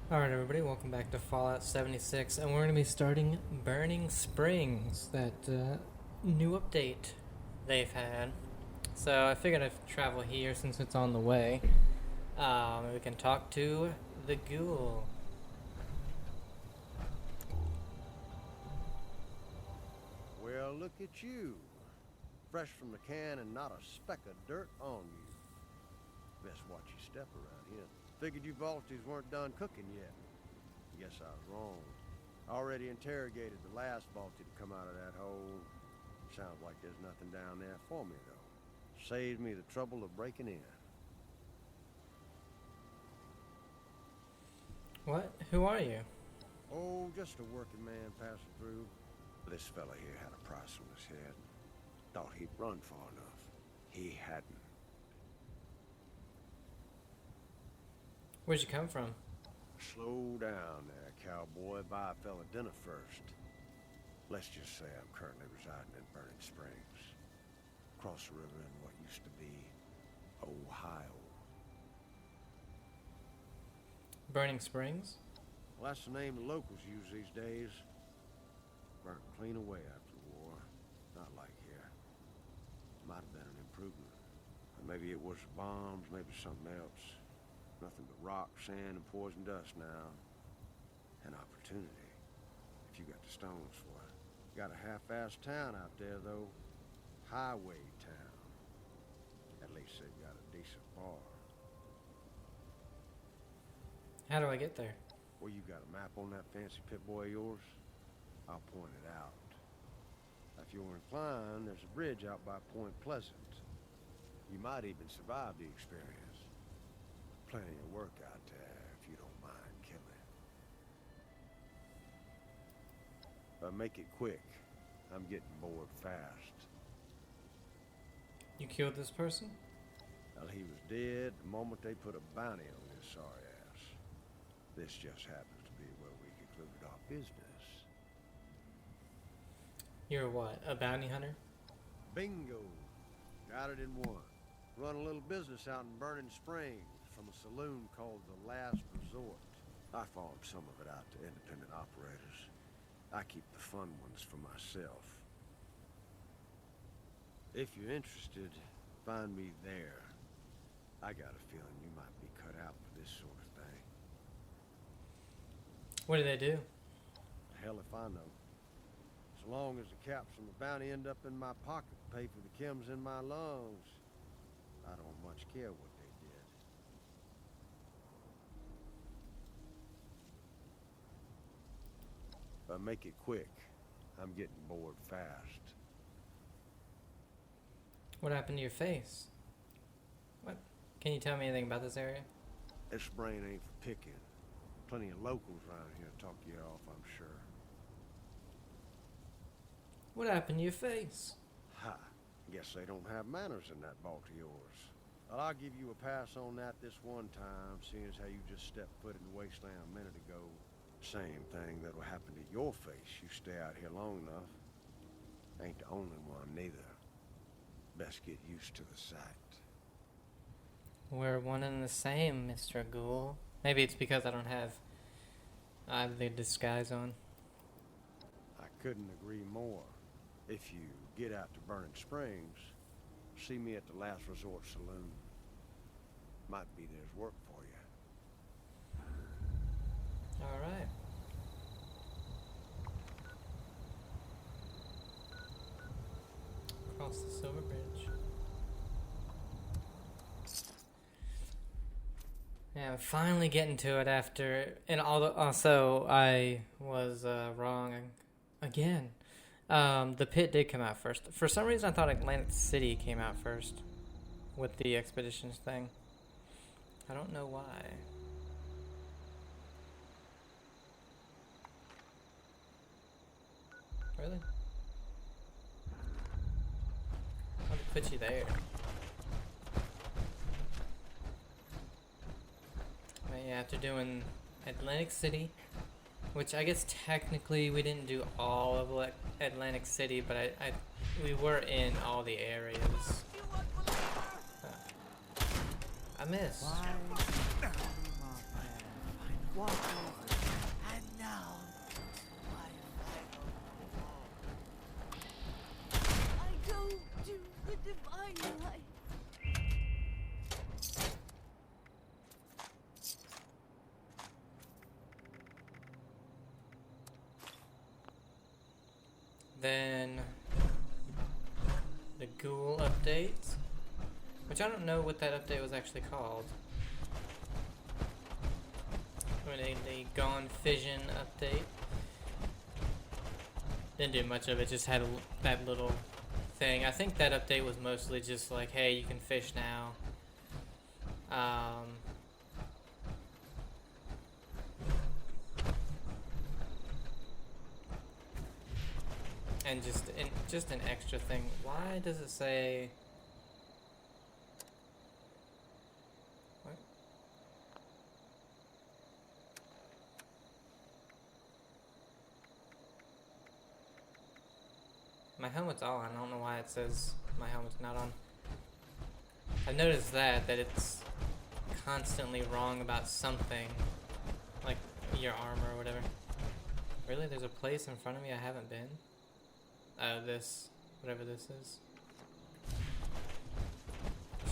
Alright everybody, welcome back to Fallout 76, and we're going to be starting Burning Springs, that new update they've had. So I figured I'd travel here since it's on the way. We can talk to the ghoul. Well, look at you. Fresh from the can and not a speck of dirt on you. Best watch your step around here. Figured you Vultures weren't done cooking yet. Guess I was wrong. Already interrogated the last Vulture to come out of that hole. Sounds like there's nothing down there for me, though. Saved me the trouble of breaking in. What? Who are you? Oh, just a working man passing through. This fella here had a price on his head. Thought he'd run far enough. He hadn't. Where'd you come from? Slow down there, cowboy. Buy a fella dinner first. Let's just say I'm currently residing in Burning Springs. Across the river in what used to be Ohio. Burning Springs? Well, that's the name the locals use these days. Burnt clean away after the war. Not like here. Might have been an improvement. Or maybe it was bombs, maybe something else. Nothing but rock, sand, and poison dust now. An opportunity. If you got the stones for it. Got a half-assed town out there, though. Highway town. At least they've got a decent bar. How do I get there? Well, you got a map on that fancy Pip-Boy of yours? I'll point it out. If you're inclined, there's a bridge out by Point Pleasant. You might even survive the experience. Plenty of work out there, if you don't mind killing. But make it quick. I'm getting bored fast. You killed this person? Well, he was dead the moment they put a bounty on his sorry ass. This just happens to be where we concluded our business. You're what, a bounty hunter? Bingo! Got it in one. Run a little business out in Burning Springs from a saloon called The Last Resort. I farm some of it out to independent operators. I keep the fun ones for myself. If you're interested, find me there. I got a feeling you might be cut out for this sort of thing. What do they do? Hell if I know. So long as the caps from the bounty end up in my pocket to pay for the chems in my lungs, I don't much care what they did. But make it quick. I'm getting bored fast. What happened to your face? What? Can you tell me anything about this area? This brain ain't for picking. Plenty of locals around here to talk you off, I'm sure. What happened to your face? Ha! Guess they don't have manners in that vault of yours. Well, I'll give you a pass on that this one time, seeing as how you just stepped foot in the wasteland a minute ago. Same thing that'll happen to your face. You stay out here long enough. Ain't the only one, neither. Best get used to the sight. We're one and the same, Mr. Ghoul. Maybe it's because I have the disguise on. I couldn't agree more. If you get out to Burning Springs, see me at the Last Resort Saloon. Might be there's work for you. Alright. Across the Silver Bridge. Yeah, I'm finally getting to it after, and also I was wrong again. The pit did come out first. For some reason, I thought Atlantic City came out first with the expeditions thing. I don't know why. Really? How did it put you there? Yeah, after doing Atlantic City, which I guess technically we didn't do all of Atlantic City, but we were in all the areas. I missed. Walk on. And now, my final call. I go to the divine light. Then the Ghoul update, which I don't know what that update was actually called. The Gone Fission update. Didn't do much of it, just had that little thing. I think that update was mostly just like, hey, you can fish now. And just an extra thing. Why does it say? What? My helmet's on. I don't know why it says my helmet's not on. I've noticed that it's constantly wrong about something, like your armor or whatever. Really? There's a place in front of me I haven't been? This, whatever this is.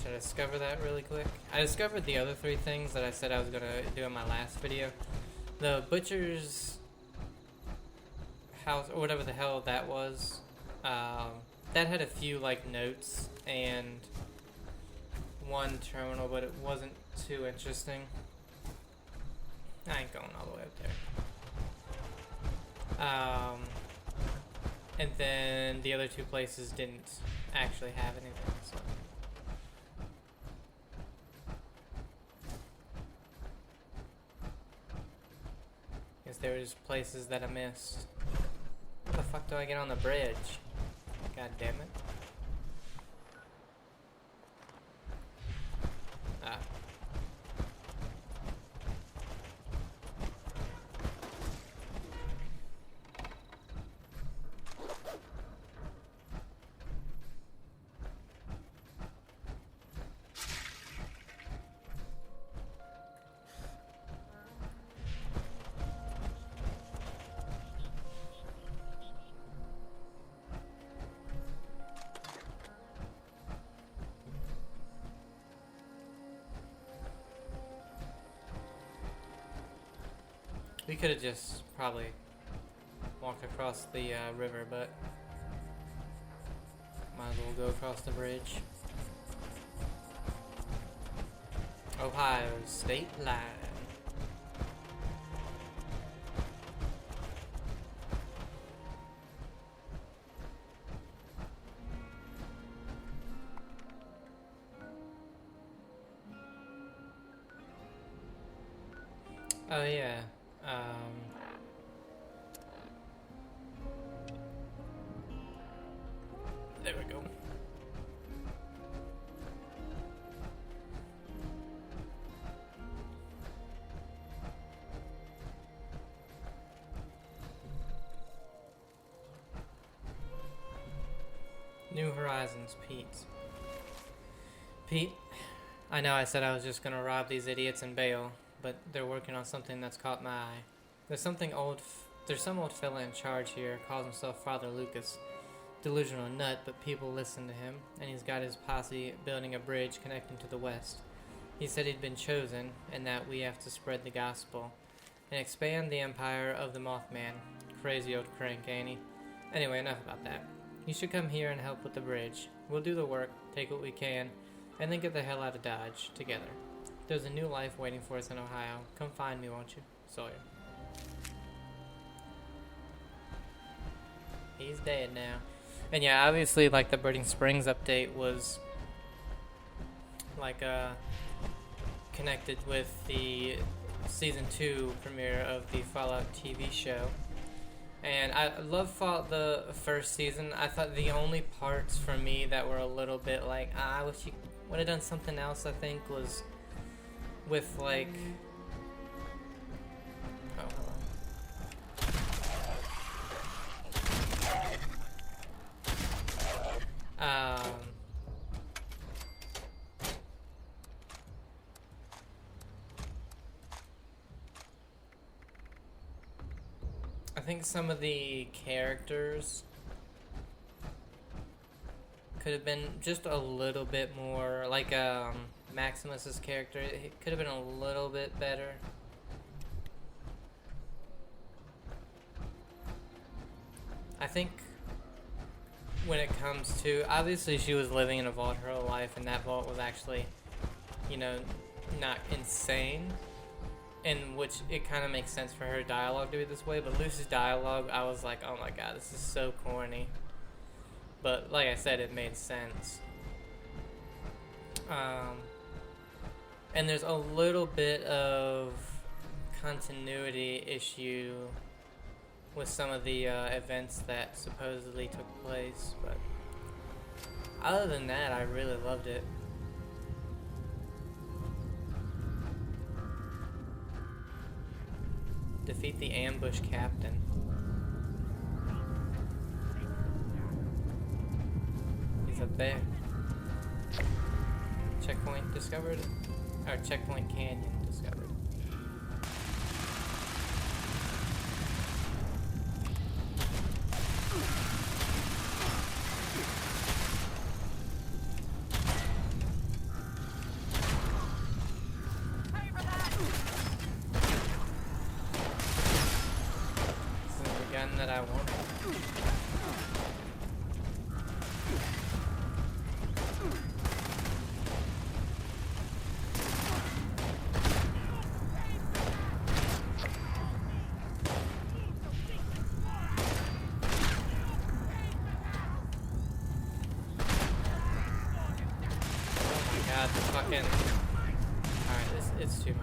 Should I discover that really quick? I discovered the other 3 things that I said I was gonna do in my last video. The butcher's house, or whatever the hell that was, that had a few like notes and one terminal, but it wasn't too interesting. I ain't going all the way up there. And then the other 2 places didn't actually have anything, so. Guess there was places that I missed. How the fuck do I get on the bridge? God damn it. Ah. We could have just probably walked across the river, but might as well go across the bridge. Ohio state line. Oh yeah. There we go. New Horizons, Pete. Pete, I know I said I was just gonna rob these idiots and bail, but they're working on something that's caught my eye. There's some old fella in charge here, calls himself Father Lucas. Delusional nut, but people listen to him, and he's got his posse building a bridge connecting to the west. He said he'd been chosen, and that we have to spread the gospel and expand the empire of the Mothman. Crazy old crank, ain't he? Anyway, enough about that. You should come here and help with the bridge. We'll do the work, take what we can, and then get the hell out of Dodge together. There's a new life waiting for us in Ohio. Come find me, won't you? Sawyer. He's dead now. And yeah, obviously, like, the Burning Springs update was, like, connected with the Season 2 premiere of the Fallout TV show. And I love the first season. I thought the only parts for me that were a little bit like, I wish you would have done something else, I think, was with, like... Oh, hold on. think some of the characters could have been just a little bit more, like Maximus's character, it could have been a little bit better. I think when it comes to, obviously she was living in a vault her whole life, and that vault was actually, you know, not insane, in which it kind of makes sense for her dialogue to be this way. But Lucy's dialogue, I was like, oh my god, this is so corny. But like I said, it made sense. And there's a little bit of continuity issue with some of the events that supposedly took place, but other than that, I really loved it. Defeat the ambush captain. He's up there. Checkpoint discovered? Or checkpoint canyon discovered. That I want. Oh my god, the fucking... Alright, it's too much.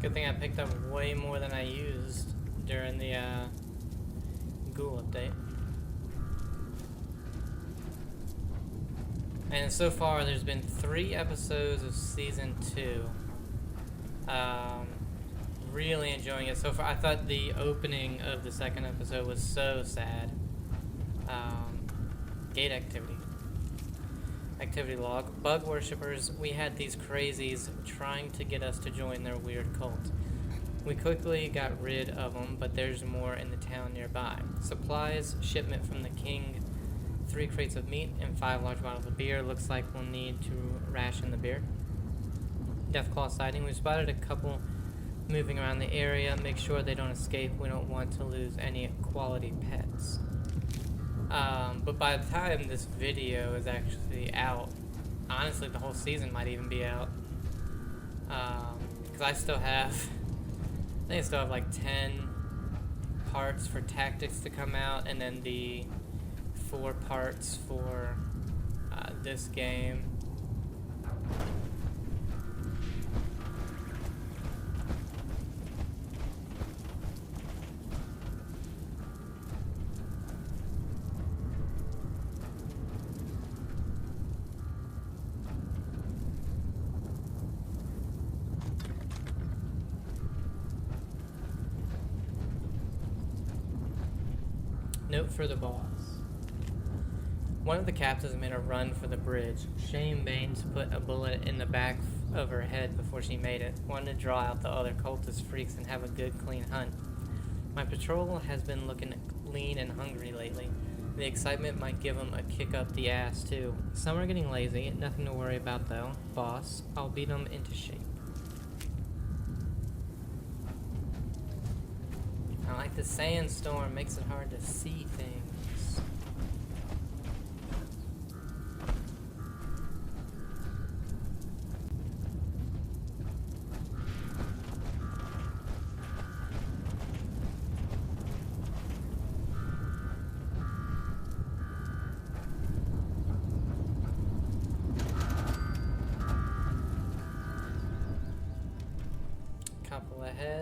Good thing I picked up way more than I used during the Ghoul update. And so far there's been 3 episodes of season 2. Really enjoying it so far. I thought the opening of the 2nd episode was so sad. Gate activity. Activity log. Bug worshippers, we had these crazies trying to get us to join their weird cult. We quickly got rid of them, but there's more in the town nearby. Supplies, shipment from the king, 3 crates of meat, and 5 large bottles of beer. Looks like we'll need to ration the beer. Deathclaw sighting. We spotted a couple moving around the area. Make sure they don't escape. We don't want to lose any quality pets. But by the time this video is actually out, honestly the whole season might even be out. Because I still have, I think I still have like 10 parts for tactics to come out, and then the 4 parts for this game. Note for the boss. One of the captives made a run for the bridge. Shame Baines put a bullet in the back of her head before she made it. Wanted to draw out the other cultist freaks and have a good clean hunt. My patrol has been looking lean and hungry lately. The excitement might give them a kick up the ass too. Some are getting lazy, nothing to worry about though. Boss, I'll beat them into shape. I like the sandstorm, makes it hard to see things.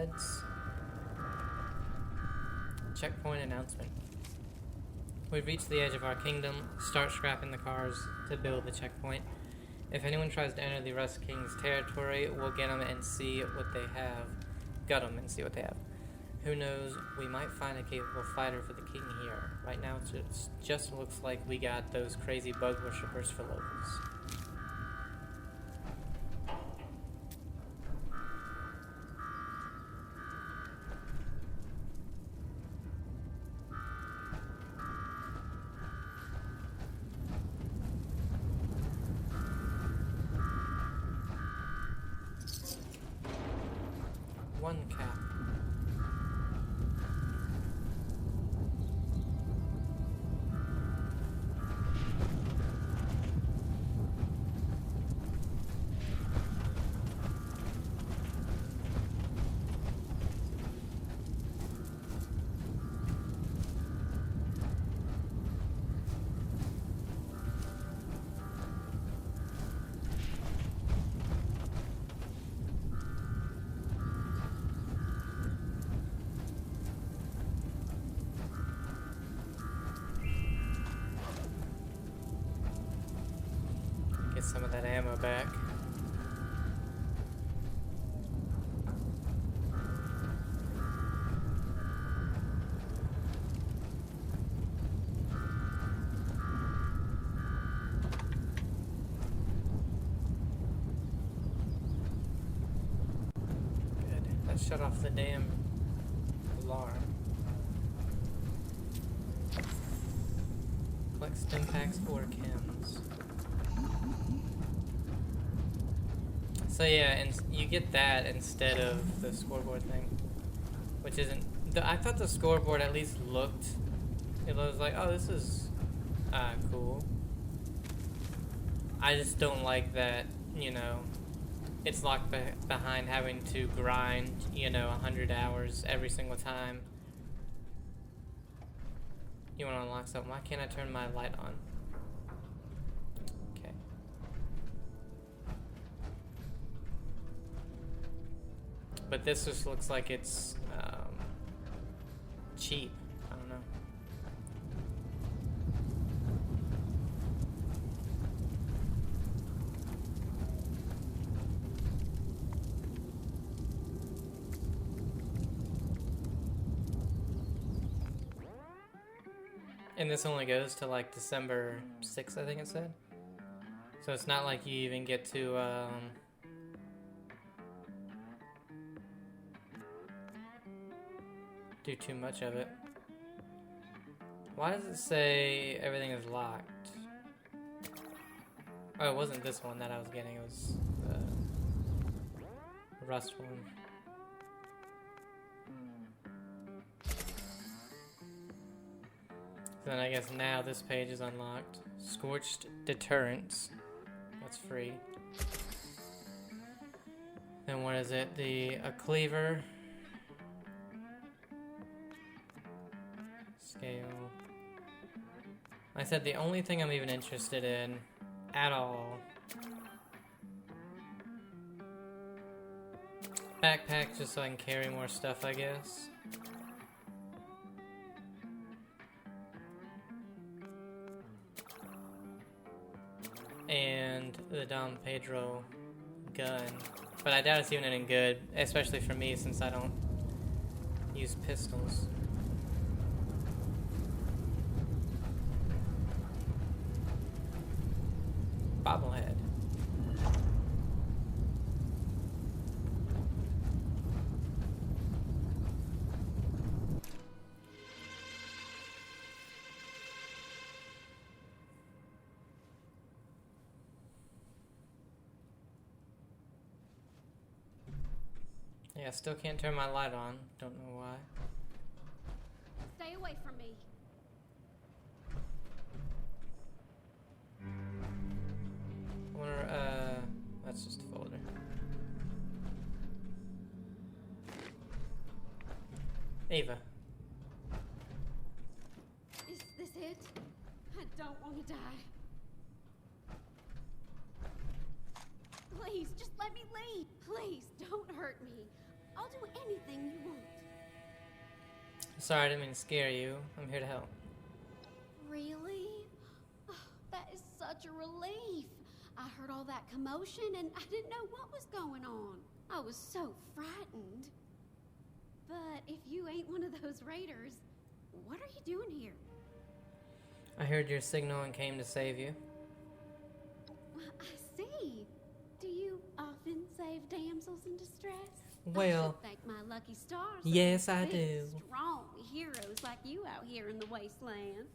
bobbleheads. Checkpoint announcement. We've reached the edge of our kingdom. Start scrapping the cars to build the checkpoint. If anyone tries to enter the Rust King's territory, we'll get them and see what they have. Gut them and see what they have. Who knows, we might find a capable fighter for the king here. Right now it just looks like we got those crazy bug worshippers for locals. One cap. Get some of that ammo back. Good. That shut off the damn alarm. Collect stim packs or chems. So yeah, and you get that instead of the scoreboard thing, which isn't. I thought the scoreboard at least looked. It was like, oh, this is cool. I just don't like that. You know, it's locked behind having to grind. 100 hours every single time. You want to unlock something? Why can't I turn my light on? But this just looks like it's cheap. I don't know. And this only goes to like December 6th, I think it said. So it's not like you even get to do too much of it. Why does it say everything is locked? Oh, it wasn't this one that I was getting, it was the Rust one. Then I guess now this page is unlocked. Scorched Deterrents. That's free. Then what is it? A cleaver. Scale. I said the only thing I'm even interested in at all. Backpack just so I can carry more stuff, I guess. And the Dom Pedro gun. But I doubt it's even any good, especially for me since I don't use pistols. Bobblehead. Yeah, still can't turn my light on. Don't know why. Stay away from me. I wonder, that's just a folder. Ava. Is this it? I don't want to die. Please, just let me leave. Please, don't hurt me. I'll do anything you want. Sorry, I didn't mean to scare you. I'm here to help. Really? Oh, that is such a relief. I heard all that commotion and I didn't know what was going on. I was so frightened. But if you ain't one of those raiders, what are you doing here? I heard your signal and came to save you. I see. Do you often save damsels in distress? I Well, should thank my lucky stars. yes, I Big, do. Strong heroes like you out here in the wasteland.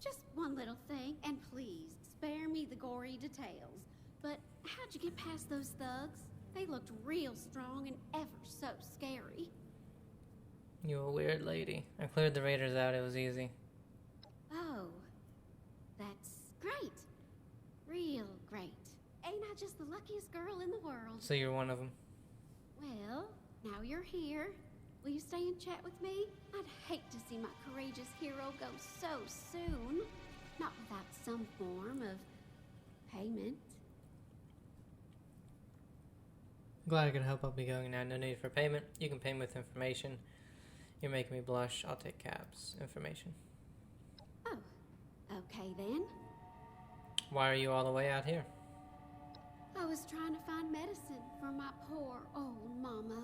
Just one little thing, and please spare me the gory details. But how'd you get past those thugs? They looked real strong and ever so scary. You a weird lady. I cleared the raiders out. It was easy. Oh, that's great. Real great. Ain't I just the luckiest girl in the world? So you're one of them. Well, now you're here. Will you stay and chat with me? I'd hate to see my courageous hero go so soon. Not without some form of payment. Glad I could help. I'll be going now. No need for payment. You can pay me with information. You're making me blush. I'll take cabs. Information. Oh, okay then. Why are you all the way out here? I was trying to find medicine for my poor old mama.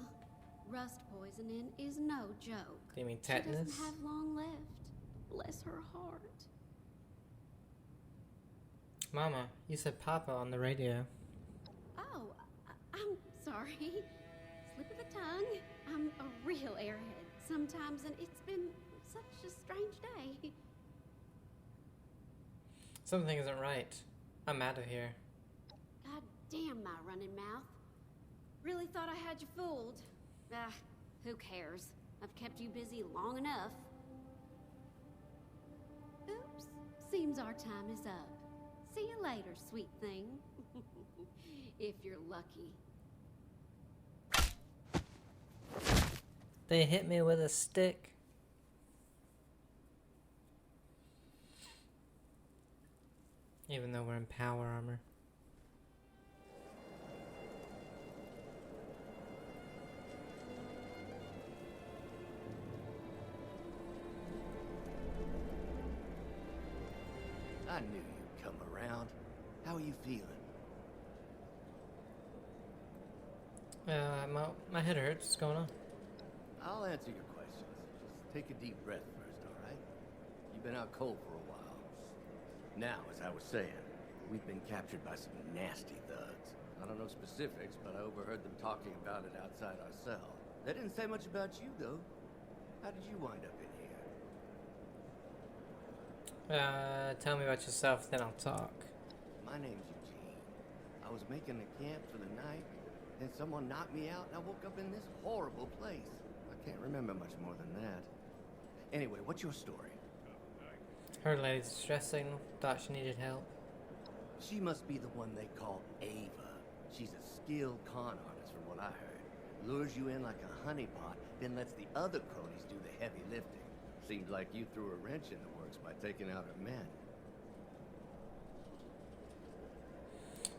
Rust poisoning is no joke. Do you mean She tetanus? doesn't have long left. Bless her heart. Mama, you said Papa on the radio. Oh, I'm sorry. Slip of the tongue. I'm a real airhead sometimes, and it's been such a strange day. Something isn't right. I'm out of here. God damn my running mouth. Really thought I had you fooled. Ah, who cares? I've kept you busy long enough. Oops, seems our time is up. See you later, sweet thing. If you're lucky. They hit me with a stick. Even though we're in power armor. I knew you'd come around. How are you feeling? My head hurts. What's going on? I'll answer your questions. Just take a deep breath first, all right? You've been out cold for a while. Now, as I was saying, we've been captured by some nasty thugs. I don't know specifics, but I overheard them talking about it outside our cell. They didn't say much about you, though. How did you wind up in here? Tell me about yourself, then I'll talk. My name's Eugene. I was making a camp for the night, then someone knocked me out, and I woke up in this horrible place. I can't remember much more than that. Anyway, what's your story? Heard a lady's distress signal. Thought she needed help. She must be the one they call Ava. She's a skilled con artist from what I heard. Lures you in like a honeypot, then lets the other cronies do the heavy lifting. Seems like you threw a wrench in the works by taking out her men.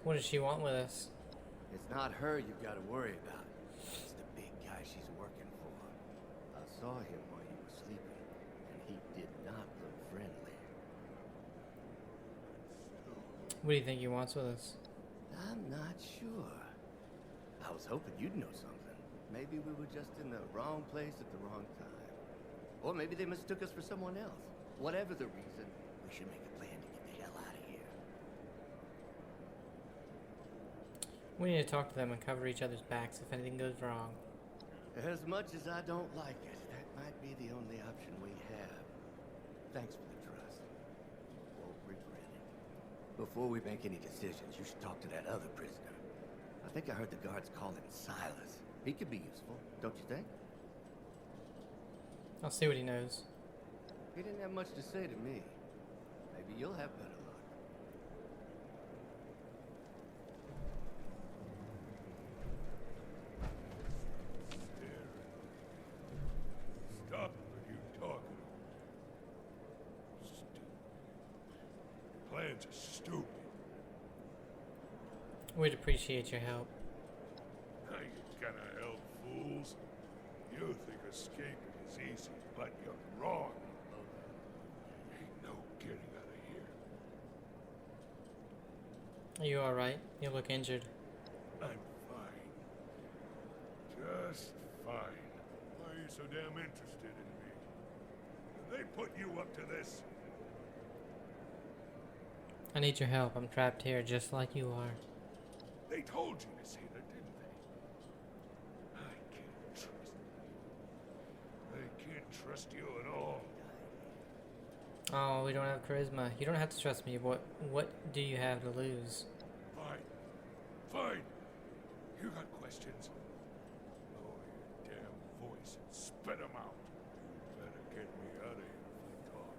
What does she want with us? It's not her you've got to worry about. It's the big guy she's working for. I saw him while you were sleeping, and he did not look friendly. What do you think he wants with us? I'm not sure. I was hoping you'd know something. Maybe we were just in the wrong place at the wrong time. Or maybe they mistook us for someone else. Whatever the reason, we should make a plan to get the hell out of here. We need to talk to them and cover each other's backs if anything goes wrong. As much as I don't like it, that might be the only option we have. Thanks for the trust. Won't regret it. Before we make any decisions, you should talk to that other prisoner. I think I heard the guards call him Silas. He could be useful, don't you think? I'll see what he knows. He didn't have much to say to me. Maybe you'll have better luck. Stop it, are you talking? Stupid. Plans are stupid. We'd appreciate your help. I ain't kind of held fools. You think escaping is easy, but you're wrong. Ain't no getting out of here. Are you alright? You look injured. I'm fine. Just fine. Why are you so damn interested in me? Did they put you up to this? I need your help. I'm trapped here just like you are. They told you, Messina, didn't they? I can't trust you. I can't trust you at all. Oh, we don't have charisma. You don't have to trust me. What do you have to lose? Fine. Fine. You got questions? Lower your damn voice and spit them out. You better get me out of here if you talk.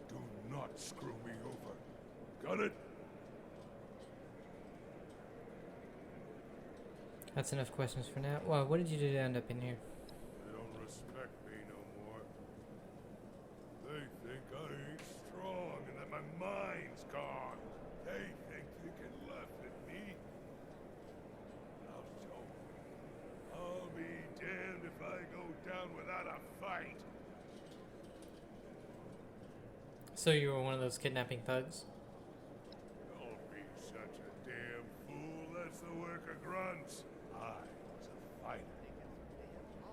Do not screw me over. Got it? That's enough questions for now. Well, what did you do to end up in here? They don't respect me no more. They think I ain't strong and that my mind's gone. They think they can laugh at me. I'll show them. I'll be damned if I go down without a fight. So you were one of those kidnapping thugs? Don't be such a damn fool. That's the work of grunts. I was a fighter.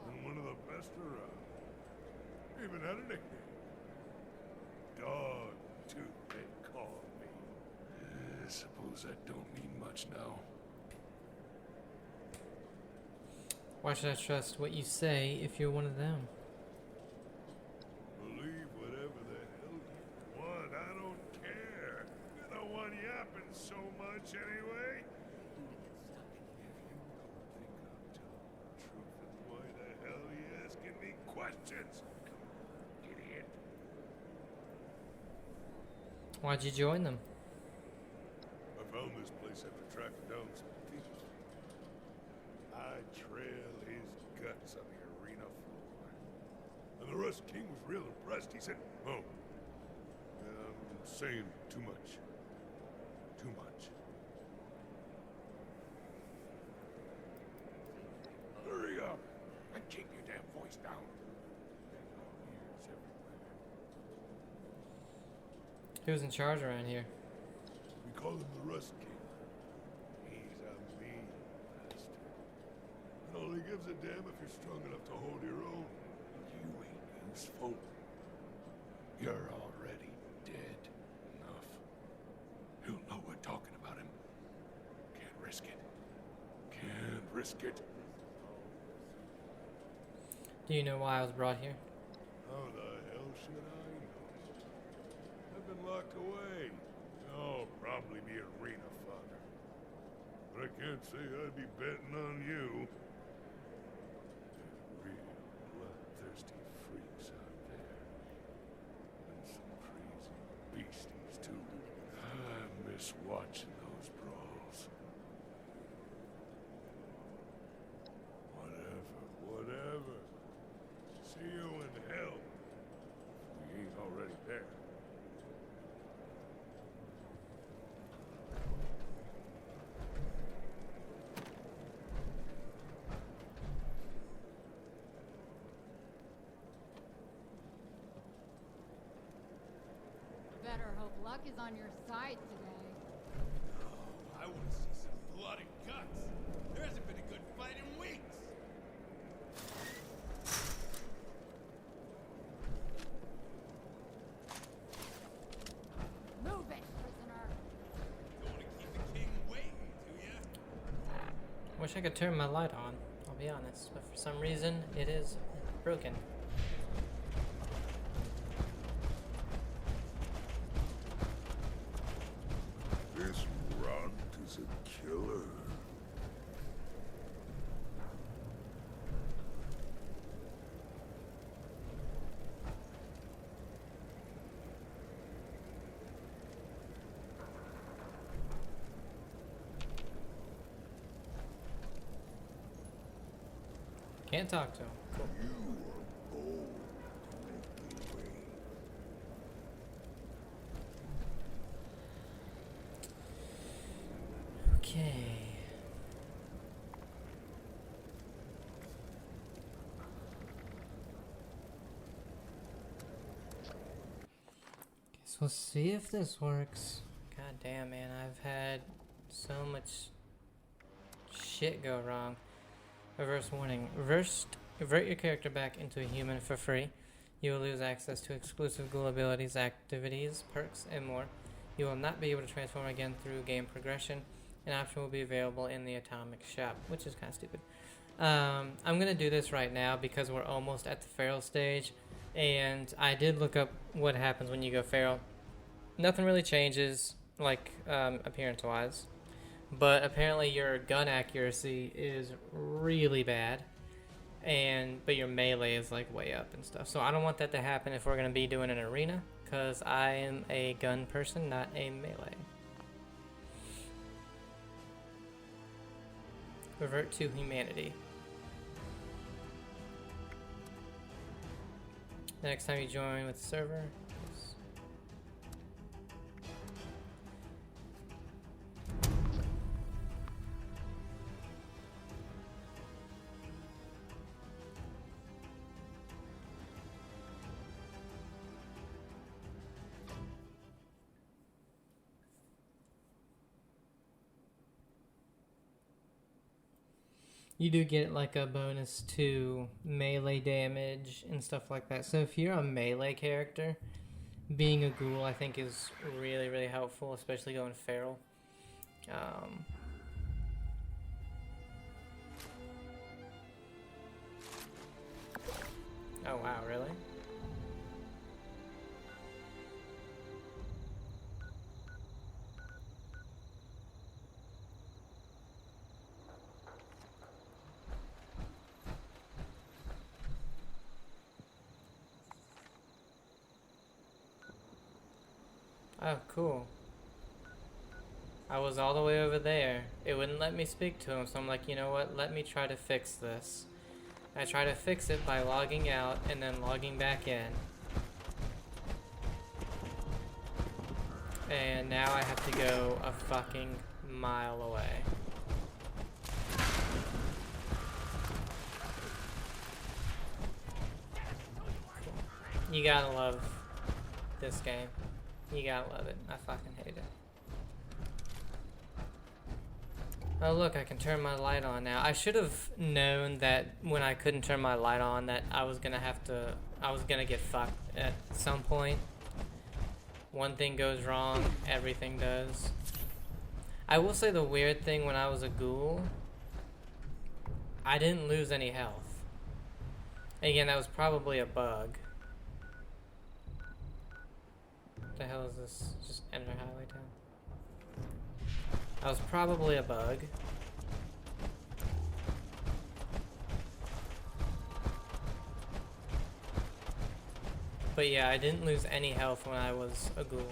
And one of the best around. Even had a nickname. Dog, too, they call me. Suppose that don't mean much now. Why should I trust what you say if you're one of them? Believe whatever the hell you want. I don't care. You're the one yapping so much anyway. Why the hell are you asking me questions? Idiot. Why'd you join them? I found this place after tracking down some thieves. I trail his guts on the arena floor. And the Rust King was real impressed. He said, "Oh, I'm saying too much. Too much. Hurry up and keep your damn voice down. There's no ears everywhere. Who's in charge around here? We call him the Rust King. He's a mean bastard. And all he gives a damn if you're strong enough to hold your own. You ain't useful. You're already dead enough. He'll know we're talking about him. Can't risk it. Can't risk it. Do you know why I was brought here? How the hell should I know? I've been locked away. Oh, probably be arena fodder. But I can't say I'd be betting on you. There's real bloodthirsty freaks out there. And some crazy beasties, too. I miss watching those brawls. Whatever. See you in hell. If we ain't already there. Better hope luck is on your side today. I want to see some blood and guts. There hasn't been a good fight in weeks. Move it, prisoner! Don't want to keep the king waiting, do ya? Wish I could turn my light on, I'll be honest, but for some reason it is broken. This runt is a killer. Can't talk to him. Cool. You are bold to make me wait. Okay. let's see if this works. God damn, man, I've had so much shit go wrong. Reverse warning. Revert your character back into a human for free. You will lose access to exclusive ghoul abilities, activities, perks, and more. You will not be able to transform again through game progression. An option will be available in the Atomic Shop, which is kind of stupid. I'm going to do this right now because we're almost at the feral stage. And I did look up what happens when you go feral. Nothing really changes, like, appearance-wise. But apparently your gun accuracy is really bad. But your melee is, like, way up and stuff. So I don't want that to happen if we're going to be doing an arena. Because I am a gun person, not a melee. Revert to humanity. The next time you join with the server. Yes. You do get like a bonus to melee damage and stuff like that. So if you're a melee character, being a ghoul I think is really, really helpful, especially going feral. Oh wow, really? Oh, cool. I was all the way over there. It wouldn't let me speak to him, so I'm like, you know what? Let me try to fix this. I try to fix it by logging out and then logging back in. And now I have to go a fucking mile away. You gotta love this game. You gotta love it. I fucking hate it. Oh look, I can turn my light on now. I should have known that when I couldn't turn my light on that I was gonna get fucked at some point. One thing goes wrong, everything does. I will say the weird thing when I was a ghoul, I didn't lose any health. Again, that was probably a bug. What the hell is this? Just enter highway town. That was probably a bug. But yeah, I didn't lose any health when I was a ghoul.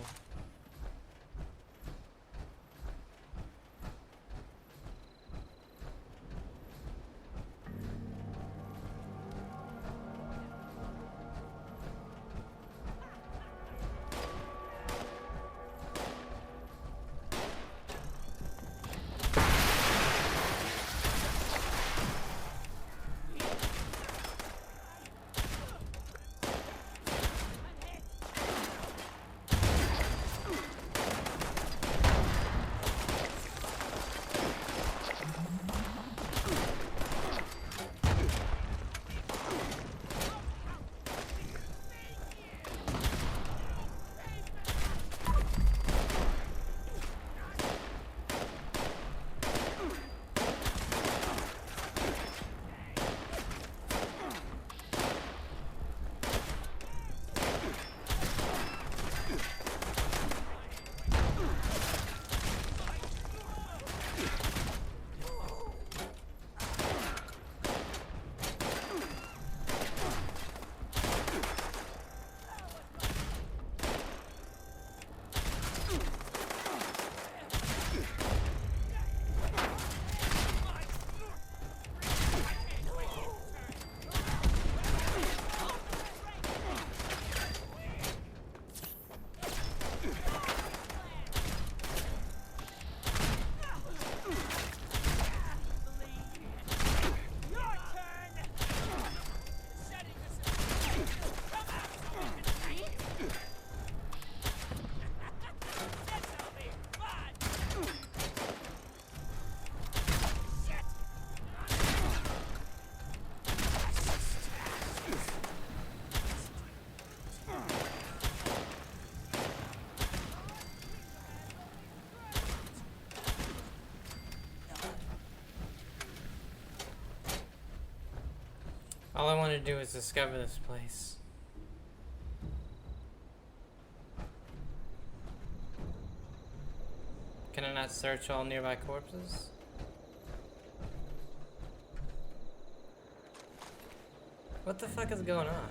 All I want to do is discover this place. Can I not search all nearby corpses? What the fuck is going on?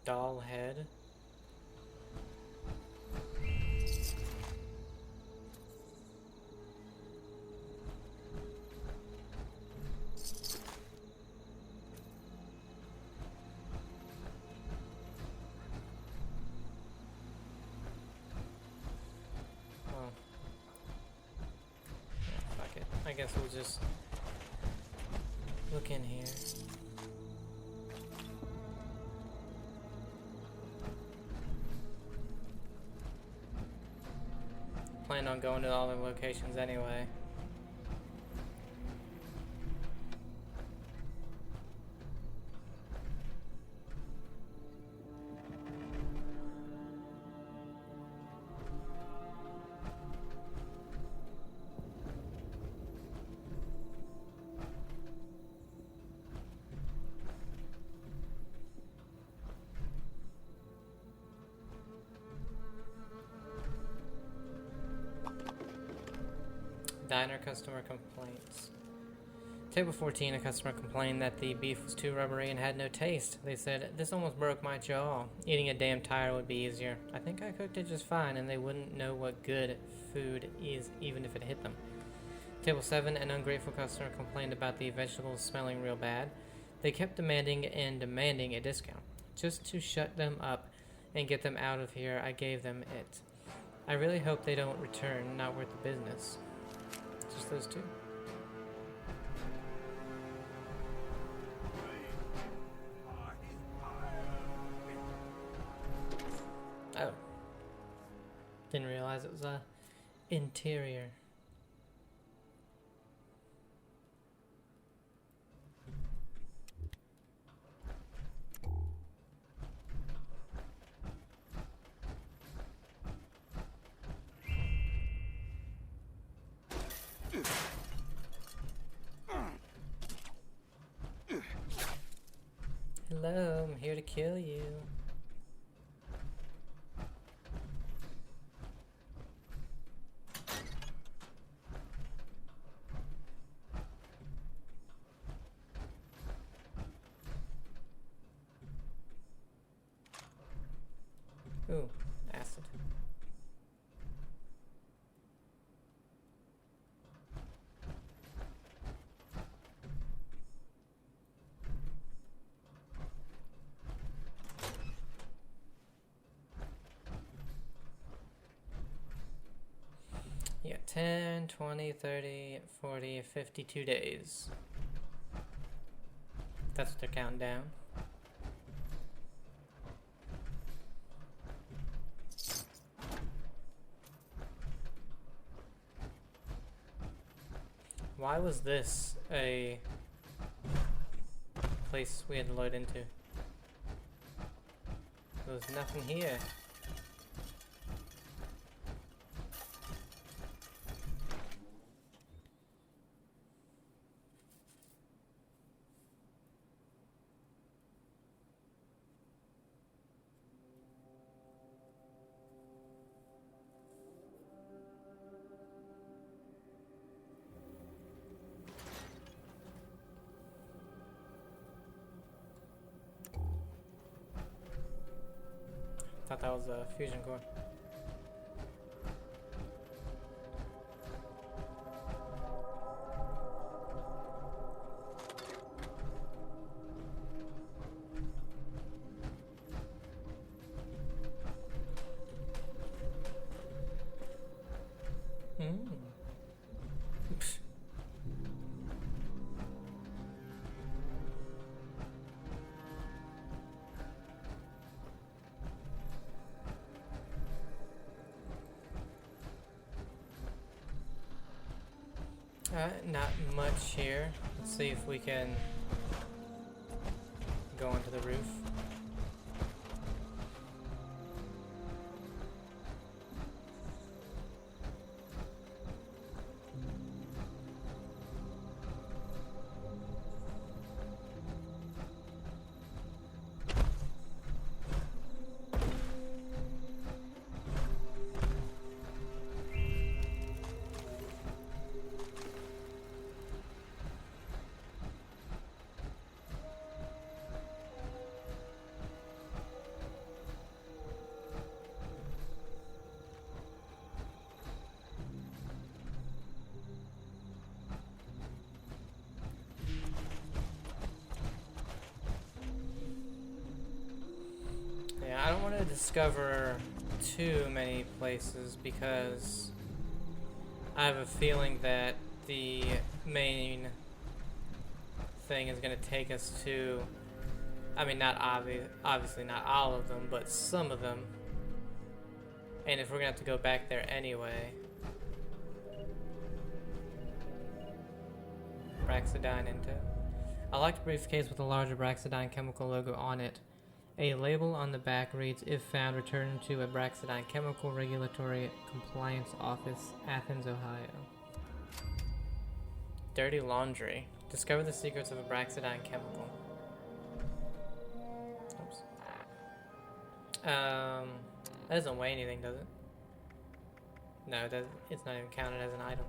Doll head. Well, fuck it. I guess we'll just look in here. Plan on going to all the locations anyway. Diner customer complaints. Table 14, a customer complained that the beef was too rubbery and had no taste. They said, "This almost broke my jaw. Eating a damn tire would be easier. I think I cooked it just fine and they wouldn't know what good food is even if it hit them." Table 7, an ungrateful customer complained about the vegetables smelling real bad. They kept demanding a discount. Just to shut them up and get them out of here, I gave them it. I really hope they don't return. Not worth the business. Just those two. Oh. Didn't realize it was a interior. Hello, I'm here to kill you. Ooh, acid. Yeah, 10, 20, 30, 40, 52 days. That's what they're counting down. Why was this a place we had to load into? There was nothing here. Thought that was a fusion core. Pfft. Not much here. Let's see if we can go onto the roof. want to discover too many places because I have a feeling that the main thing is going to take us to, I mean, not obviously not all of them, but some of them. And if we're going to have to go back there anyway. Braxidine into. A locked briefcase with a larger Braxidine chemical logo on it. A label on the back reads, "If found, return to a Braxidine Chemical Regulatory Compliance Office, Athens, Ohio." Dirty laundry. Discover the secrets of a Braxidine chemical. Oops. That doesn't weigh anything, does it? No, it doesn't. It's not even counted as an item.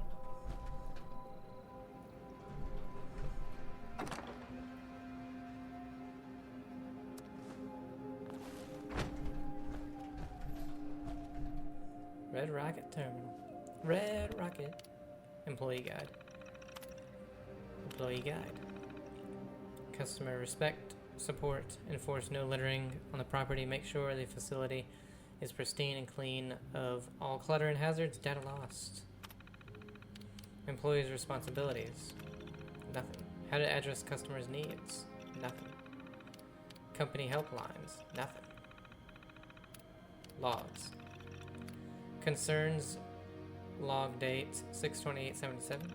Red Rocket Terminal. Red Rocket. Employee Guide. Employee Guide. Customer respect, support, enforce no littering on the property, make sure the facility is pristine and clean of all clutter and hazards, data lost. Employees' responsibilities. Nothing. How to address customers' needs. Nothing. Company helplines. Nothing. Logs. Concerns, log date 6/28/77.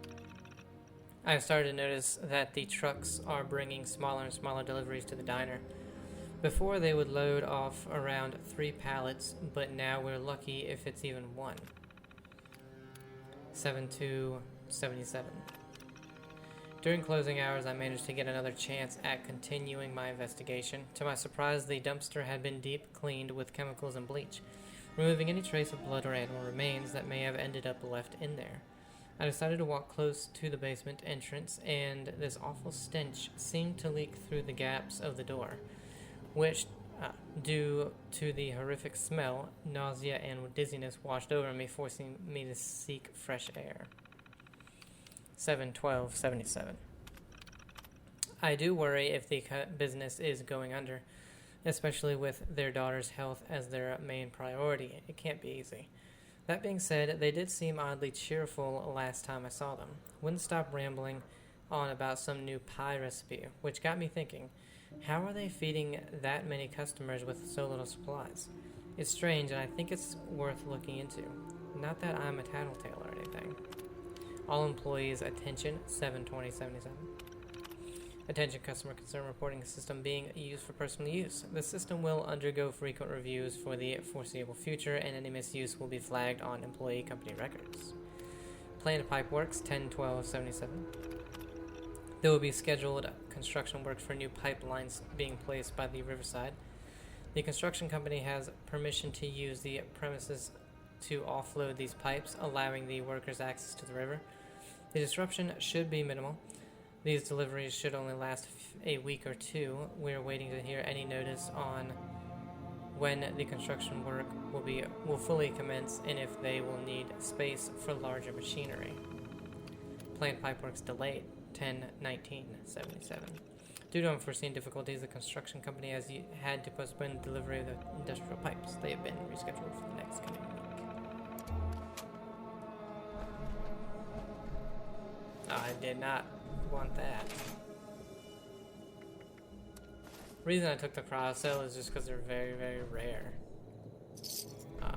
I started to notice that the trucks are bringing smaller and smaller deliveries to the diner. Before they would load off around 3 pallets, but now we're lucky if it's even 1. 7/2/77. During closing hours, I managed to get another chance at continuing my investigation. To my surprise, the dumpster had been deep cleaned with chemicals and bleach, removing any trace of blood or animal remains that may have ended up left in there. I decided to walk close to the basement entrance, and this awful stench seemed to leak through the gaps of the door, which, due to the horrific smell, nausea and dizziness washed over me, forcing me to seek fresh air. 7/12/77. I do worry if the business is going under, especially with their daughter's health as their main priority. It can't be easy. That being said, they did seem oddly cheerful last time I saw them. Wouldn't stop rambling on about some new pie recipe, which got me thinking, how are they feeding that many customers with so little supplies? It's strange, and I think it's worth looking into. Not that I'm a tattletale or anything. All employees, attention, 7/20/77. Attention, customer concern reporting system being used for personal use. The system will undergo frequent reviews for the foreseeable future, and any misuse will be flagged on employee company records. Planned pipe works, 10/12/77. There will be scheduled construction work for new pipelines being placed by the riverside. The construction company has permission to use the premises to offload these pipes, allowing the workers access to the river. The disruption should be minimal. These deliveries should only last a week or 2. We're waiting to hear any notice on when the construction work will fully commence and if they will need space for larger machinery. Planned pipeworks delayed, 10/19/77. Due to unforeseen difficulties, the construction company has had to postpone the delivery of the industrial pipes. They have been rescheduled for the next coming week. I did not want that. Reason I took the Cryo-Cell is just because they're very, very rare.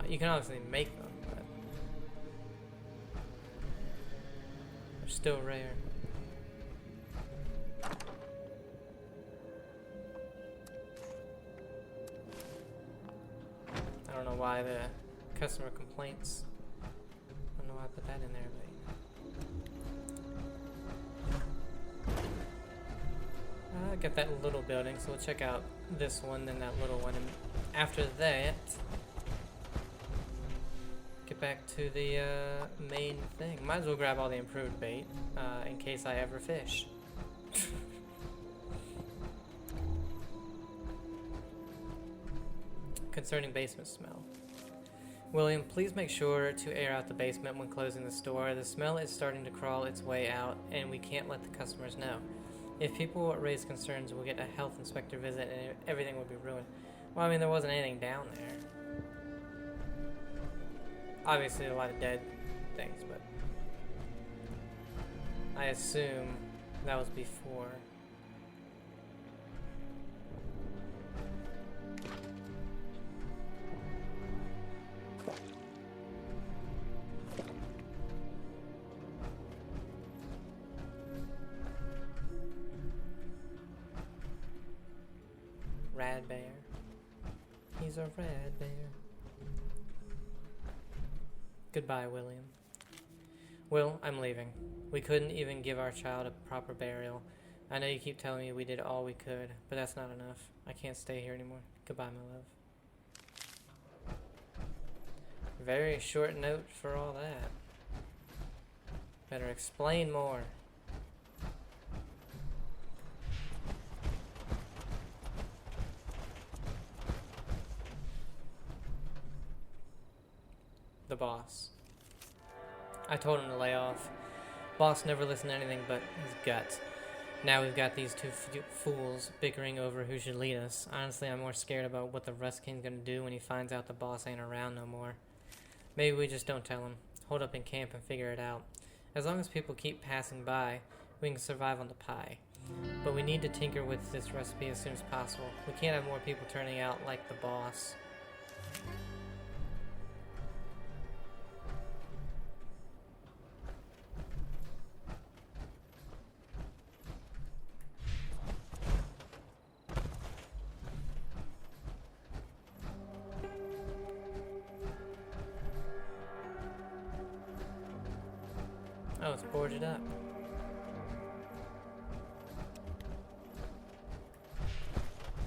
You can obviously make them, but they're still rare. I don't know why the customer complaints. I don't know why I put that in there, but I got that little building, so we'll check out this one, then that little one, and after that, get back to the main thing. Might as well grab all the improved bait in case I ever fish. Concerning basement smell. William, please make sure to air out the basement when closing the store. The smell is starting to crawl its way out, and we can't let the customers know. If people raise concerns, we'll get a health inspector visit and everything will be ruined. Well, I mean, there wasn't anything down there. Obviously, a lot of dead things, but I assume that was before. Rad bear. He's a rad bear. Goodbye, William. Will, I'm leaving. We couldn't even give our child a proper burial. I know you keep telling me we did all we could, but that's not enough. I can't stay here anymore. Goodbye, my love. Very short note for all that. Better explain more. The boss. I told him to lay off. Boss never listened to anything but his guts. Now we've got these two fools bickering over who should lead us. Honestly, I'm more scared about what the Rust King's gonna do when he finds out the boss ain't around no more. Maybe we just don't tell him. Hold up in camp and figure it out. As long as people keep passing by, we can survive on the pie. But we need to tinker with this recipe as soon as possible. We can't have more people turning out like the boss. Oh, it's boarded up.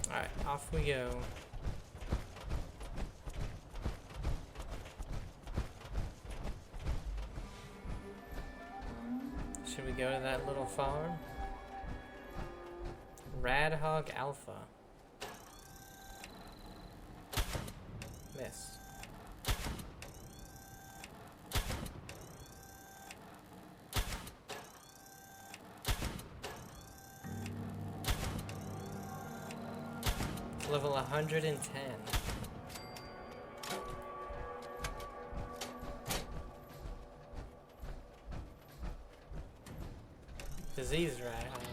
Alright, off we go. Should we go to that little farm? Radhog Alpha. Missed. Level 110. Disease Radhog.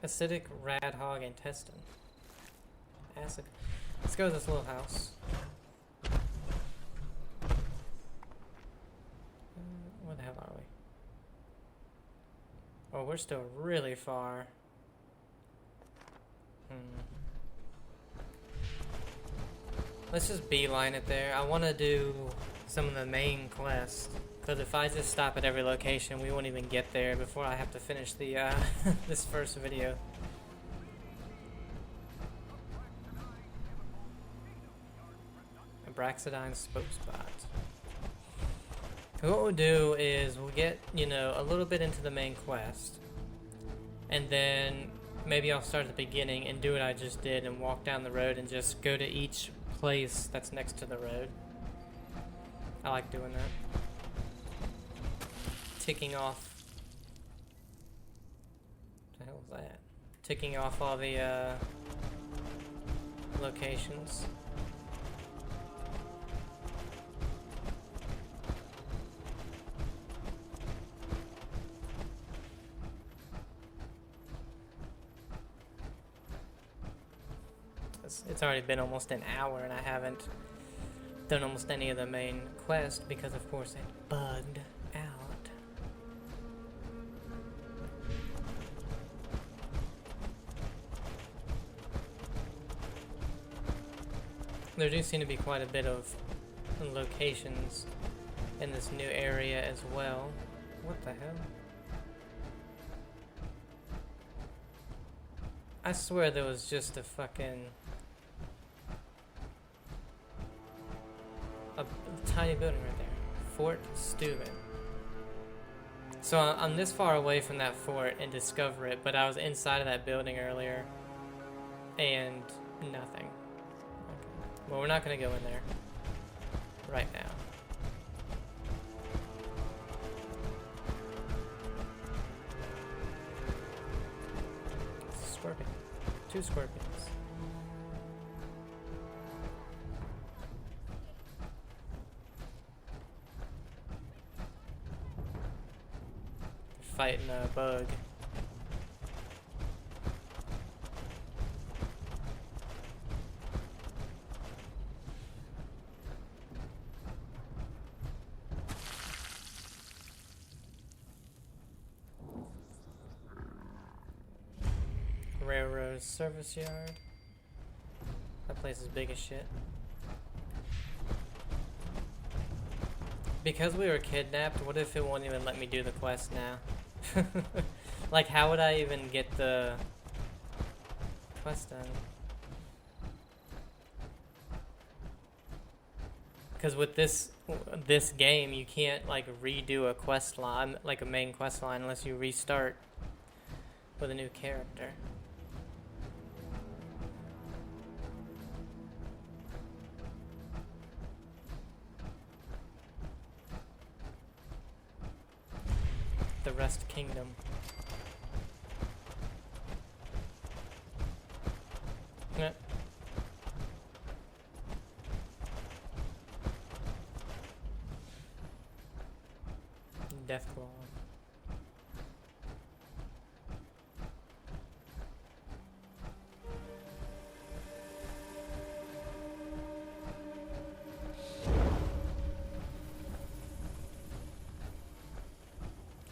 Acidic Radhog intestine. Acid. Let's go to this little house. Where the hell are we? Oh, we're still really far. Let's just beeline it there. I want to do some of the main quests. Because if I just stop at every location, we won't even get there before I have to finish the this first video. Abraxadine spoke spot. What we'll do is we'll get, you know, a little bit into the main quest. And then maybe I'll start at the beginning and do what I just did and walk down the road and just go to each place that's next to the road. I like doing that. Ticking off. What the hell is that? Ticking off all the locations. It's already been almost an hour and I haven't done almost any of the main quest because of course it bugged out. There do seem to be quite a bit of locations in this new area as well. What the hell? I swear there was just a fucking... a tiny building right there. Fort Steuben. So I'm this far away from that fort and discover it, but I was inside of that building earlier, and nothing. Okay. Well, we're not gonna go in there right now. Scorpion. 2 scorpions. Fighting a bug. Railroad service yard. That place is big as shit. Because we were kidnapped, what if it won't even let me do the quest now? Like, how would I even get the quest done? Because with this game, you can't like redo a quest line, like a main quest line, unless you restart with a new character. The Rest Kingdom. Yeah. Deathclaw.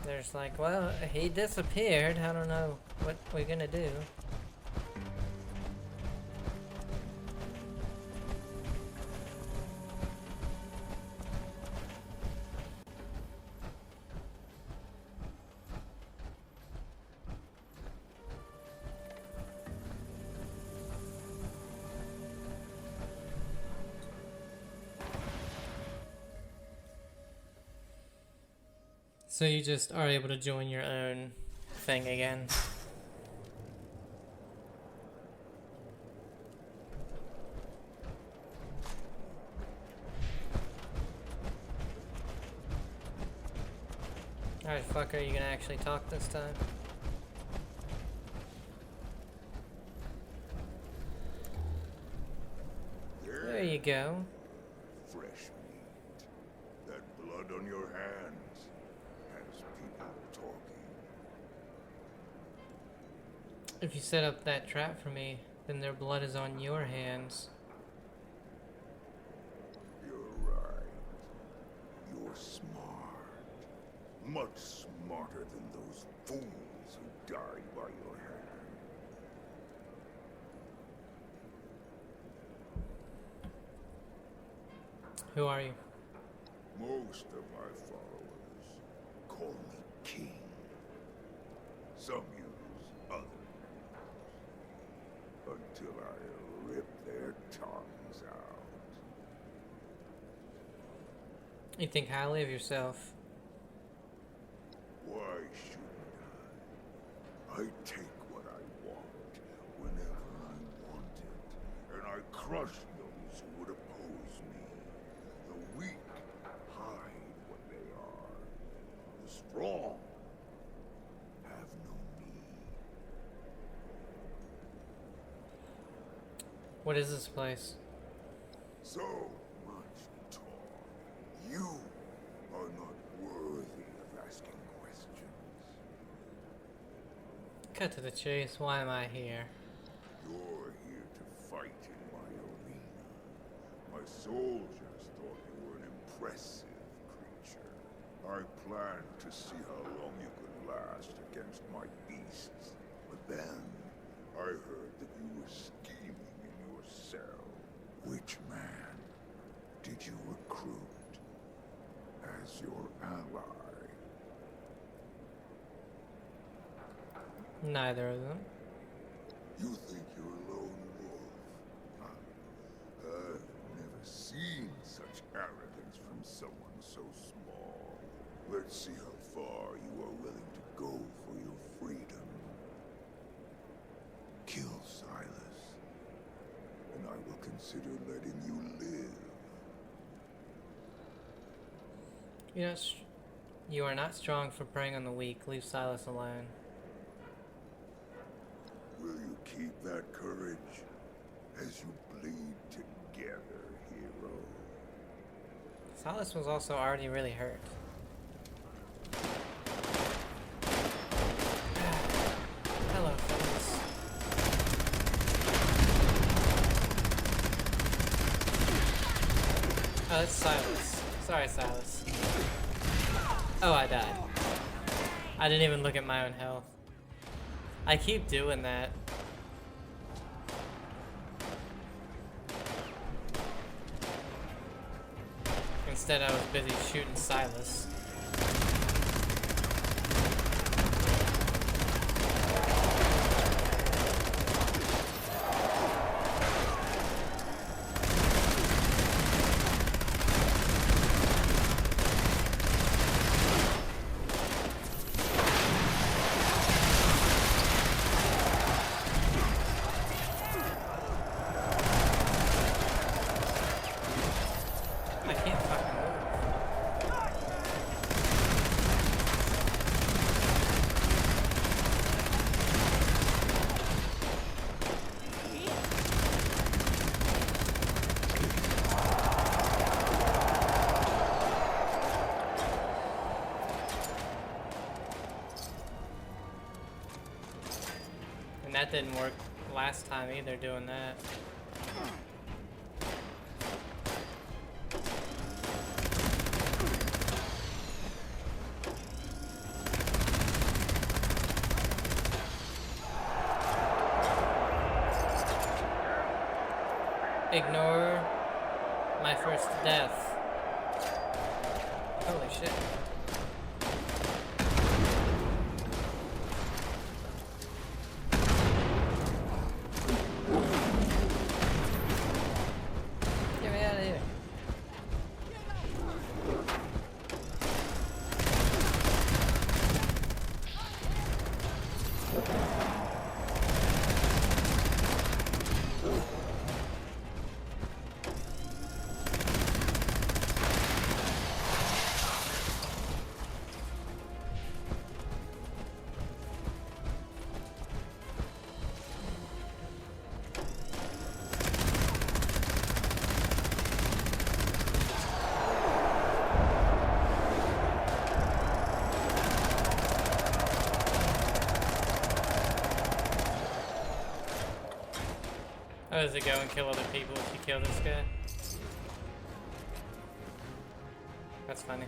There's like, well, he disappeared. I don't know what we're gonna do. So you just are able to join your own thing again. Alright, fucker, you gonna actually talk this time? There you go. Fresh meat. That blood on your hands has people talking. If you set up that trap for me, then their blood is on your hands. You're right. You're smart. Much smarter than those fools who died by your hand. Who are you? Most of my followers call me king. Some use other names until I rip their tongues out. You think highly of yourself. Why shouldn't I? I take what I want whenever I want it, and I crush those who would oppose me. The weak hide what they are. The strong have no need. What is this place? So much talk. You are not worthy of asking questions. Cut to the chase. Why am I here? You're here to fight in my arena. My soldiers thought you were an impressive creature. I planned to see how long you could last against my beasts. But then, I heard that you were scheming in your cell. Which man did you recruit as your ally? Neither of them. You think you're a lone wolf? Huh? I've never seen such arrogance from someone so small. Let's see how far you are willing to go for your freedom. Kill Silas, and I will consider letting you live. You are not strong for preying on the weak. Leave Silas alone. Will you keep that courage as you bleed together, hero? Silas was also already really hurt. Hello, fellas. Oh, it's Silas. Sorry, Silas. Oh, I died. I didn't even look at my own health. I keep doing that. Instead, I was busy shooting Silas. I can't fucking move. And that didn't work last time either, doing that. Ignore my first death. Holy shit. Get me out of here. Oh, does it go and kill other people if you kill this guy? That's funny.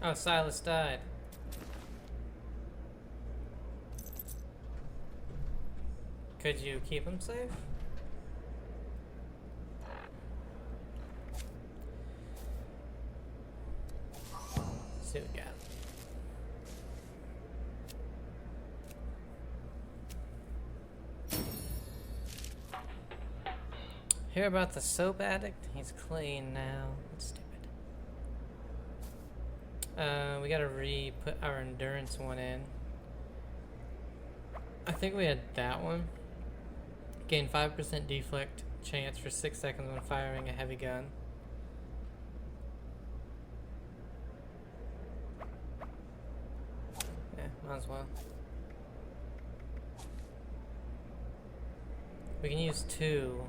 Oh, Silas died. Could you keep him safe? See what we got. Hear about the soap addict? He's clean now. That's stupid. We gotta re-put our endurance one in. I think we had that one. Gain 5% deflect chance for 6 seconds when firing a heavy gun. Yeah, might as well. We can use 2.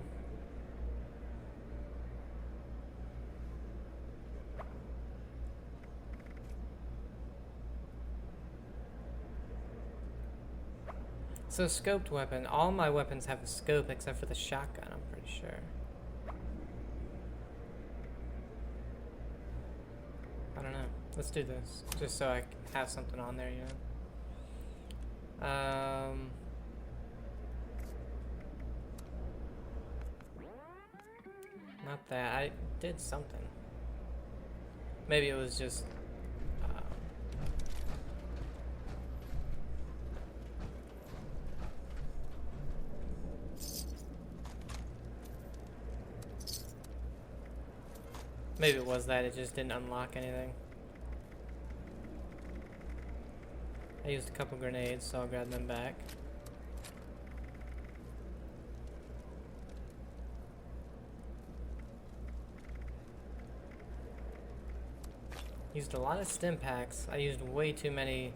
So scoped weapon. All my weapons have a scope except for the shotgun, I'm pretty sure. I don't know. Let's do this. Just so I have something on there, you know? Not that. I did something. Maybe it was just... maybe it was that. It just didn't unlock anything. I used a couple grenades, so I'll grab them back. Used a lot of stim packs. I used way too many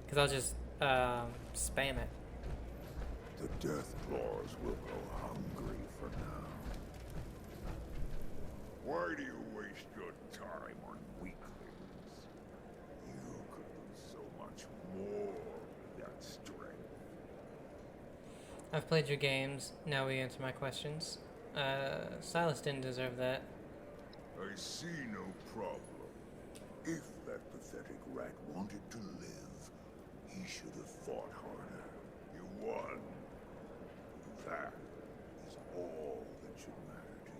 because I'll just spam it. The Death Claws will go hungry for now. Why do you waste your time on weaklings? You could do so much more with that strength. I've played your games. Now we answer my questions. Silas didn't deserve that. I see no problem. If that pathetic rat wanted to live, he should have fought harder. You won. That is all that should matter to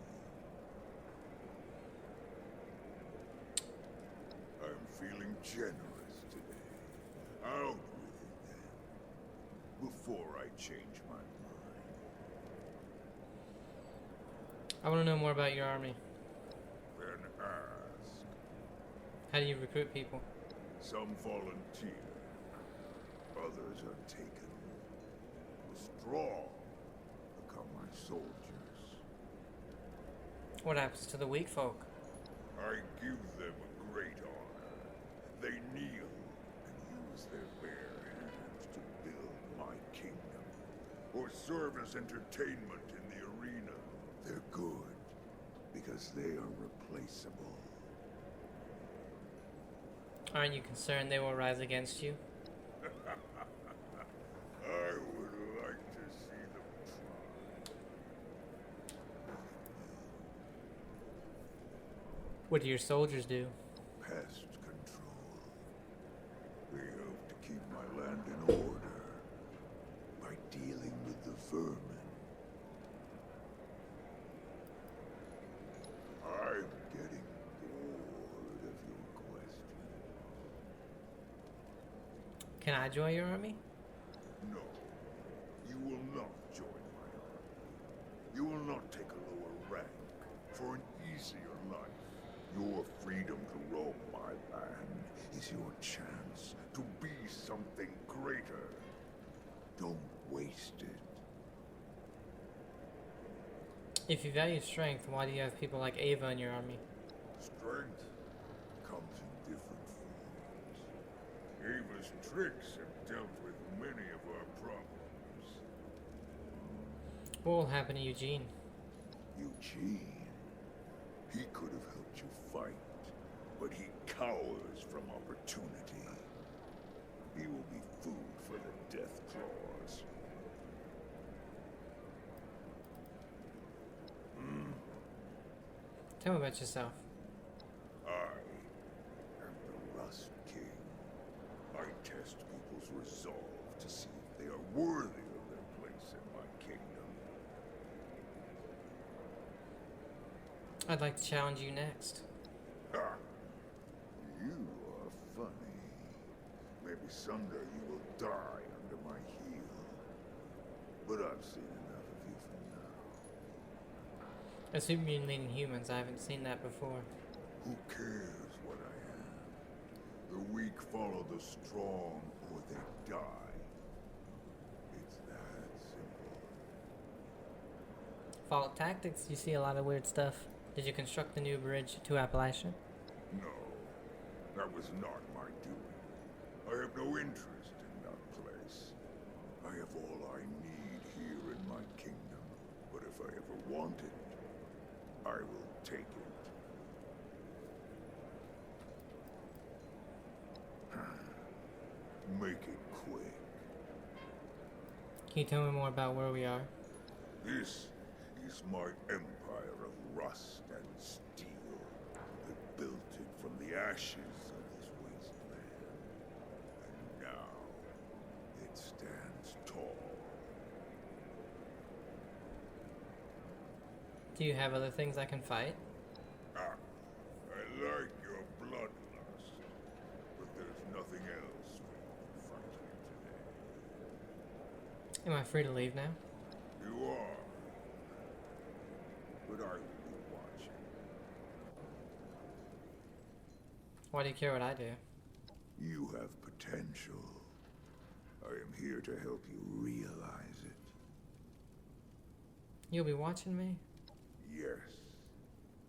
you. I'm feeling generous today. Out with it then, before I change my mind. I want to know more about your army. Then ask. How do you recruit people? Some volunteer. Others are taken. The strong become my soldiers. What happens to the weak folk? I give them a great honor. They kneel and use their bare hands to build my kingdom, or serve as entertainment in the arena. They're good, because they are replaceable. Aren't you concerned they will rise against you? I would like to see them try. What do your soldiers do? Pest control. We hope to keep my land in order by dealing with the vermin. I'm getting bored of your questions. Can I join your army? No, you will not join my army. You will not take a lower rank for an easier life. Your freedom to roam my land is your chance to be something greater. Don't waste it. If you value strength, why do you have people like Ava in your army? Strength comes in different forms. Ava's tricks have dealt with many of our problems. What will happen to Eugene? Eugene, he could have helped you fight, but he cowers from opportunity. He will be food for the Death Claws. Tell me about yourself. I am the Rust King. I test people's resolve to see if they are worthy of their place in my kingdom. I'd like to challenge you next. Ah, you are funny. Maybe someday you will die under my heel. But I've seen enough of you for now. A super mutilating humans. I haven't seen that before. Who cares what I am? The weak follow the strong, or they die. It's that simple. Fallout Tactics, you see a lot of weird stuff. Did you construct the new bridge to Appalachia? No, that was not my doing. I have no interest in that place. I have all I need here in my kingdom. But if I ever want it, I will take it. Make it quick. Can you tell me more about where we are? This is my empire of rust and steel. I built it from the ashes of this wasteland. And now, it stands tall. Do you have other things I can fight? Ah, I like your bloodlust, but there's nothing else for you to fight here today. Am I free to leave now? You are. But I will be watching. Why do you care what I do? You have potential. I am here to help you realize it. You'll be watching me? Yes,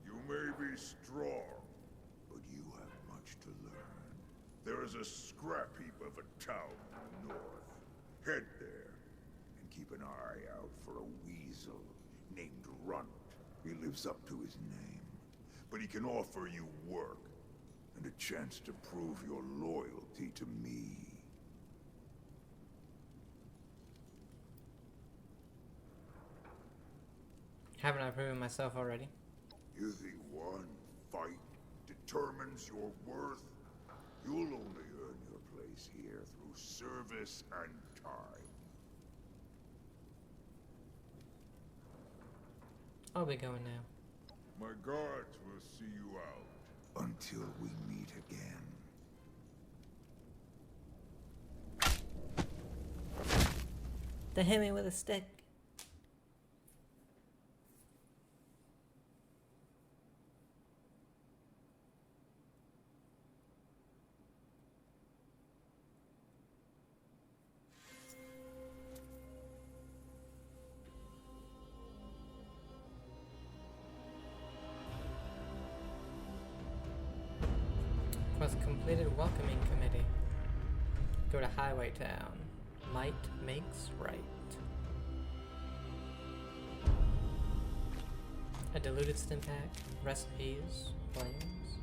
you may be strong, but you have much to learn. There is a scrap heap of a town in the north. Head there, and keep an eye out for a weasel named Runt. He lives up to his name, but he can offer you work, and a chance to prove your loyalty to me. Haven't I proven myself already? You think one fight determines your worth? You'll only earn your place here through service and time. I'll be going now. My guards will see you out. Until we meet again. They hit me with a stick. Quest completed. Welcoming committee. Go to Highway Town. Might makes right. A diluted stim pack. Recipes. Flames.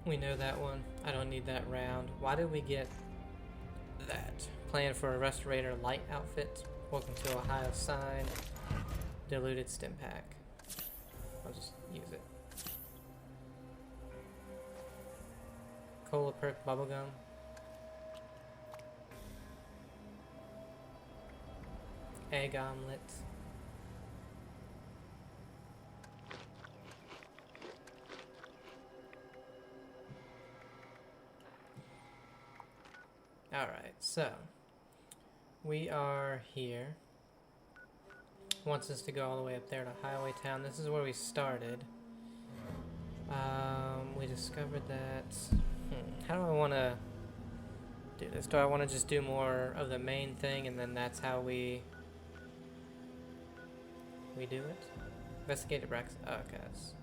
We know that one. I don't need that round. Why did we get that? Plan for a Restorator light outfit. Welcome to Ohio sign. Diluted stim pack. I'll just use it. Cola perk bubblegum. Egg omelet. Alright, so we are here. Wants us to go all the way up there to Highway Town. This is where we started. We discovered that. How do I want to do this? Do I want to just do more of the main thing and then that's how we do it? Investigated Brex. Oh, okay. That's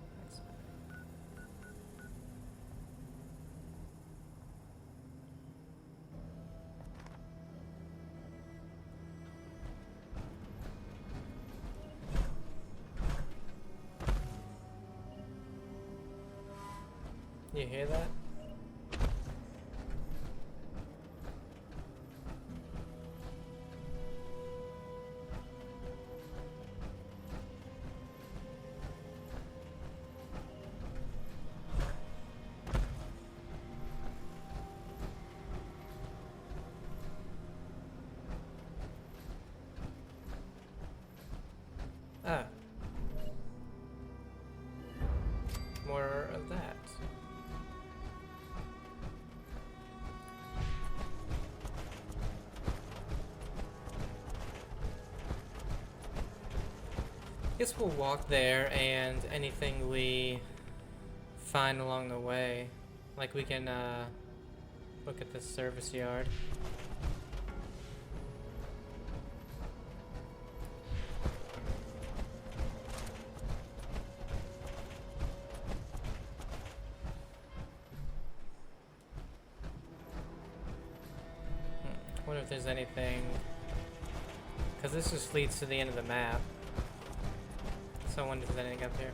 You hear that? Ah. More of that. Guess we'll walk there and anything we find along the way. Like we can look at the service yard. Wonder if there's anything, because this just leads to the end of the map. So I wonder if there's anything up here.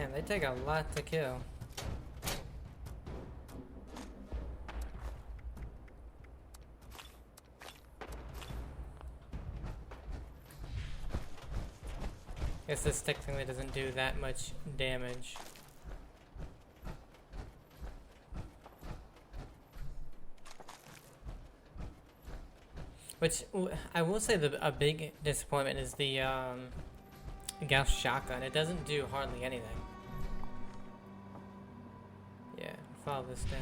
Man, they take a lot to kill. Guess this stick thing doesn't do that much damage. Which I will say a big disappointment is the Gauss shotgun. It doesn't do hardly anything. Yeah, follow this down.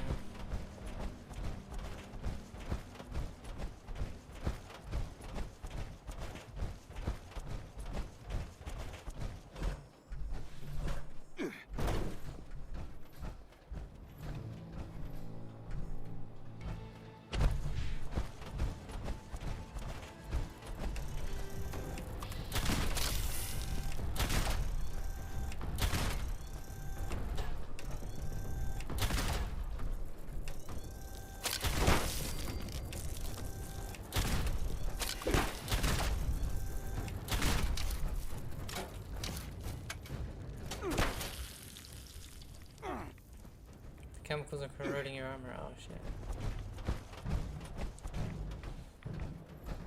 Chemicals are corroding your armor. Oh shit.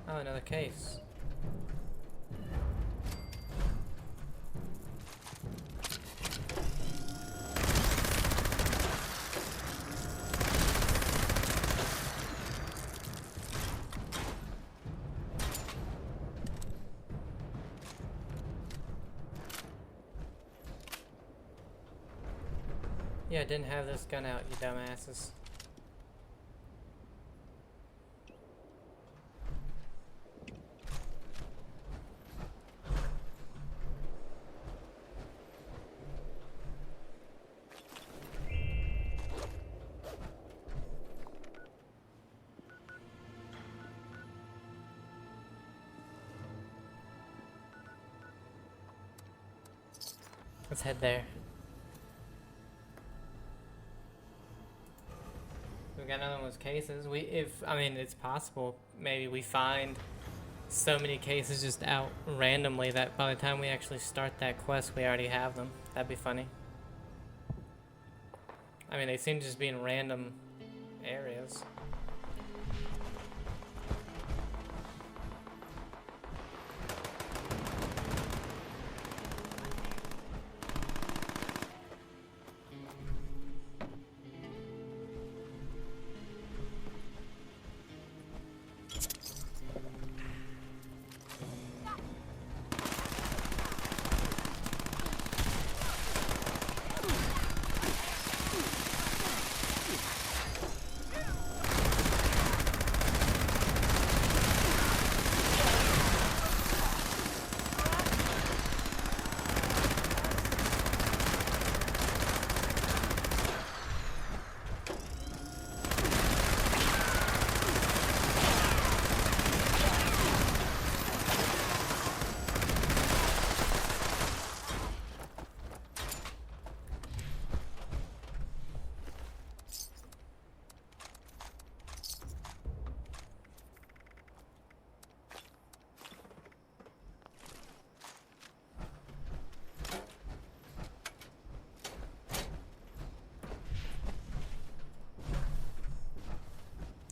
Oh, another case. Yeah, I didn't have this gun out, you dumbasses. Let's head there. We got another one of those cases. I mean, it's possible. Maybe we find so many cases just out randomly that by the time we actually start that quest, we already have them. That'd be funny. I mean, they seem to just be in random areas.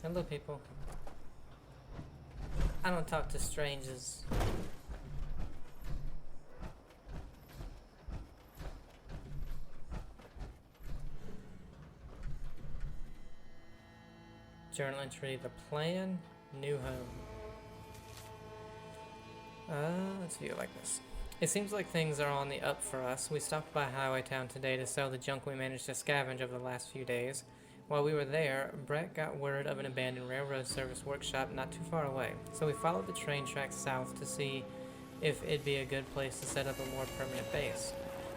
Hello, people. I don't talk to strangers. Journal entry, the plan, new home. Let's view it like this. It seems like things are on the up for us. We stopped by Highway Town today to sell the junk we managed to scavenge over the last few days. While we were there, Brett got word of an abandoned railroad service workshop not too far away, so we followed the train tracks south to see if it'd be a good place to set up a more permanent base.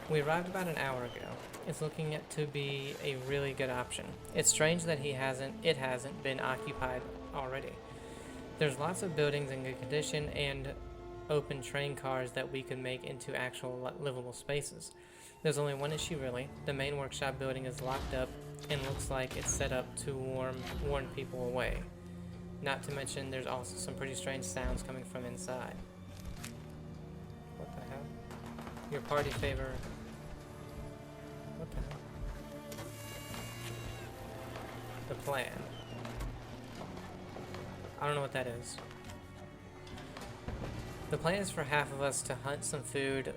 We arrived about an hour ago. It's looking to be a really good option. It's strange that it hasn't been occupied already. There's lots of buildings in good condition and open train cars that we could make into actual livable spaces. There's only one issue really. The main workshop building is locked up and looks like it's set up to warn people away. Not to mention there's also some pretty strange sounds coming from inside. What the hell? Your party favor the plan. I don't know what that is. The plan is for half of us to hunt some food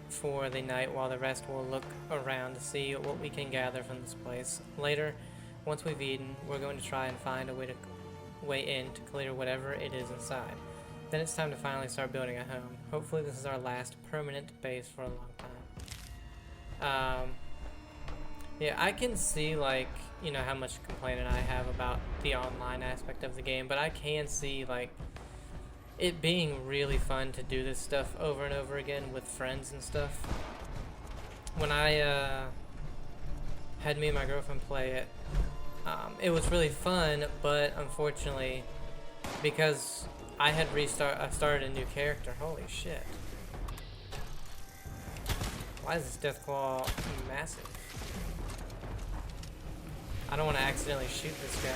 for the night while the rest will look around to see what we can gather from this place. Later, once we've eaten, we're going to try and find a way in to clear whatever it is inside. Then it's time to finally start building a home. Hopefully this is our last permanent base for a long time. Yeah, I can see, like, you know, how much complaining I have about the online aspect of the game, but I can see, like, it being really fun to do this stuff over and over again with friends and stuff. When I had me and my girlfriend play it, it was really fun, but unfortunately, because I had started a new character. Holy shit. Why is this Deathclaw massive? I don't want to accidentally shoot this guy.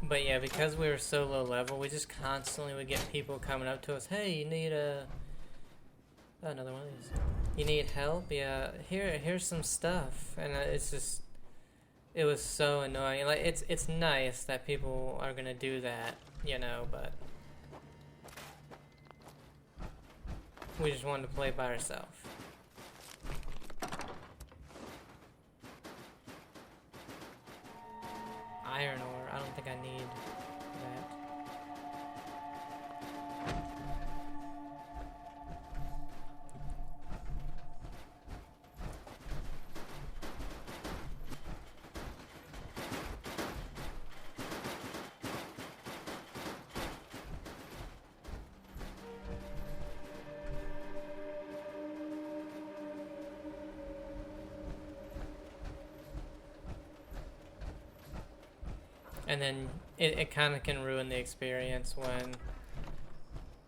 But yeah, because we were so low level, we just constantly would get people coming up to us. Hey, you need another one of these. You need help? Yeah, here's some stuff. And it was so annoying. Like, it's nice that people are gonna do that, you know, but we just wanted to play by ourselves. Iron ore, I don't think I need that. And then it kind of can ruin the experience when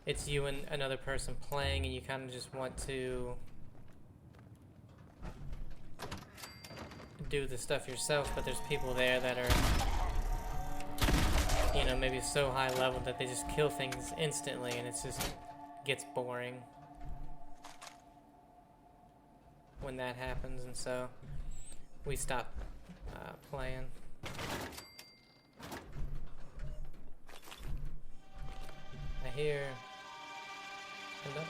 it's you and another person playing and you kind of just want to do the stuff yourself, but there's people there that are, you know, maybe so high level that they just kill things instantly, and it's just gets boring when that happens, and so we stopped playing. I hear another.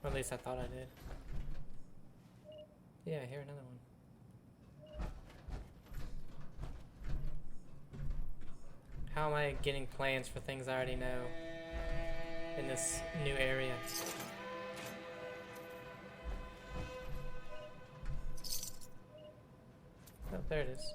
Or at least I thought I did. Yeah, I hear another one. How am I getting plans for things I already know in this new area? Oh, there it is.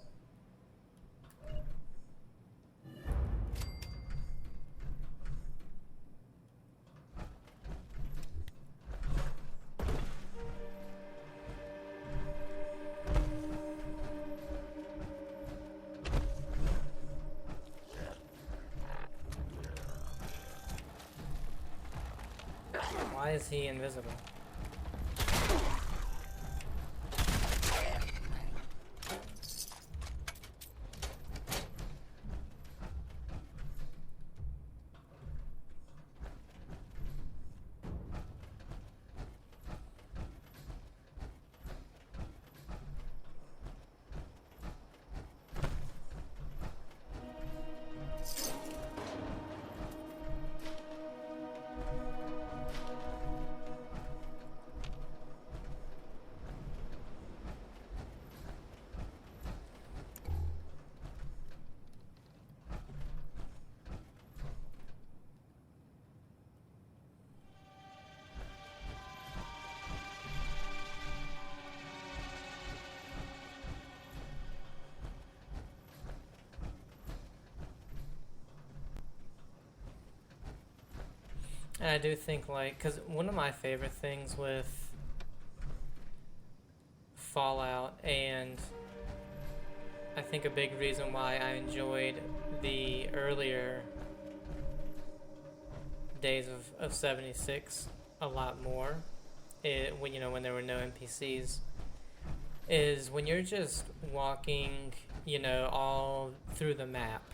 Why is he invisible? And I do think, like, because one of my favorite things with Fallout, and I think a big reason why I enjoyed the earlier days of 76 a lot more, when when there were no NPCs, is when you're just walking, all through the map,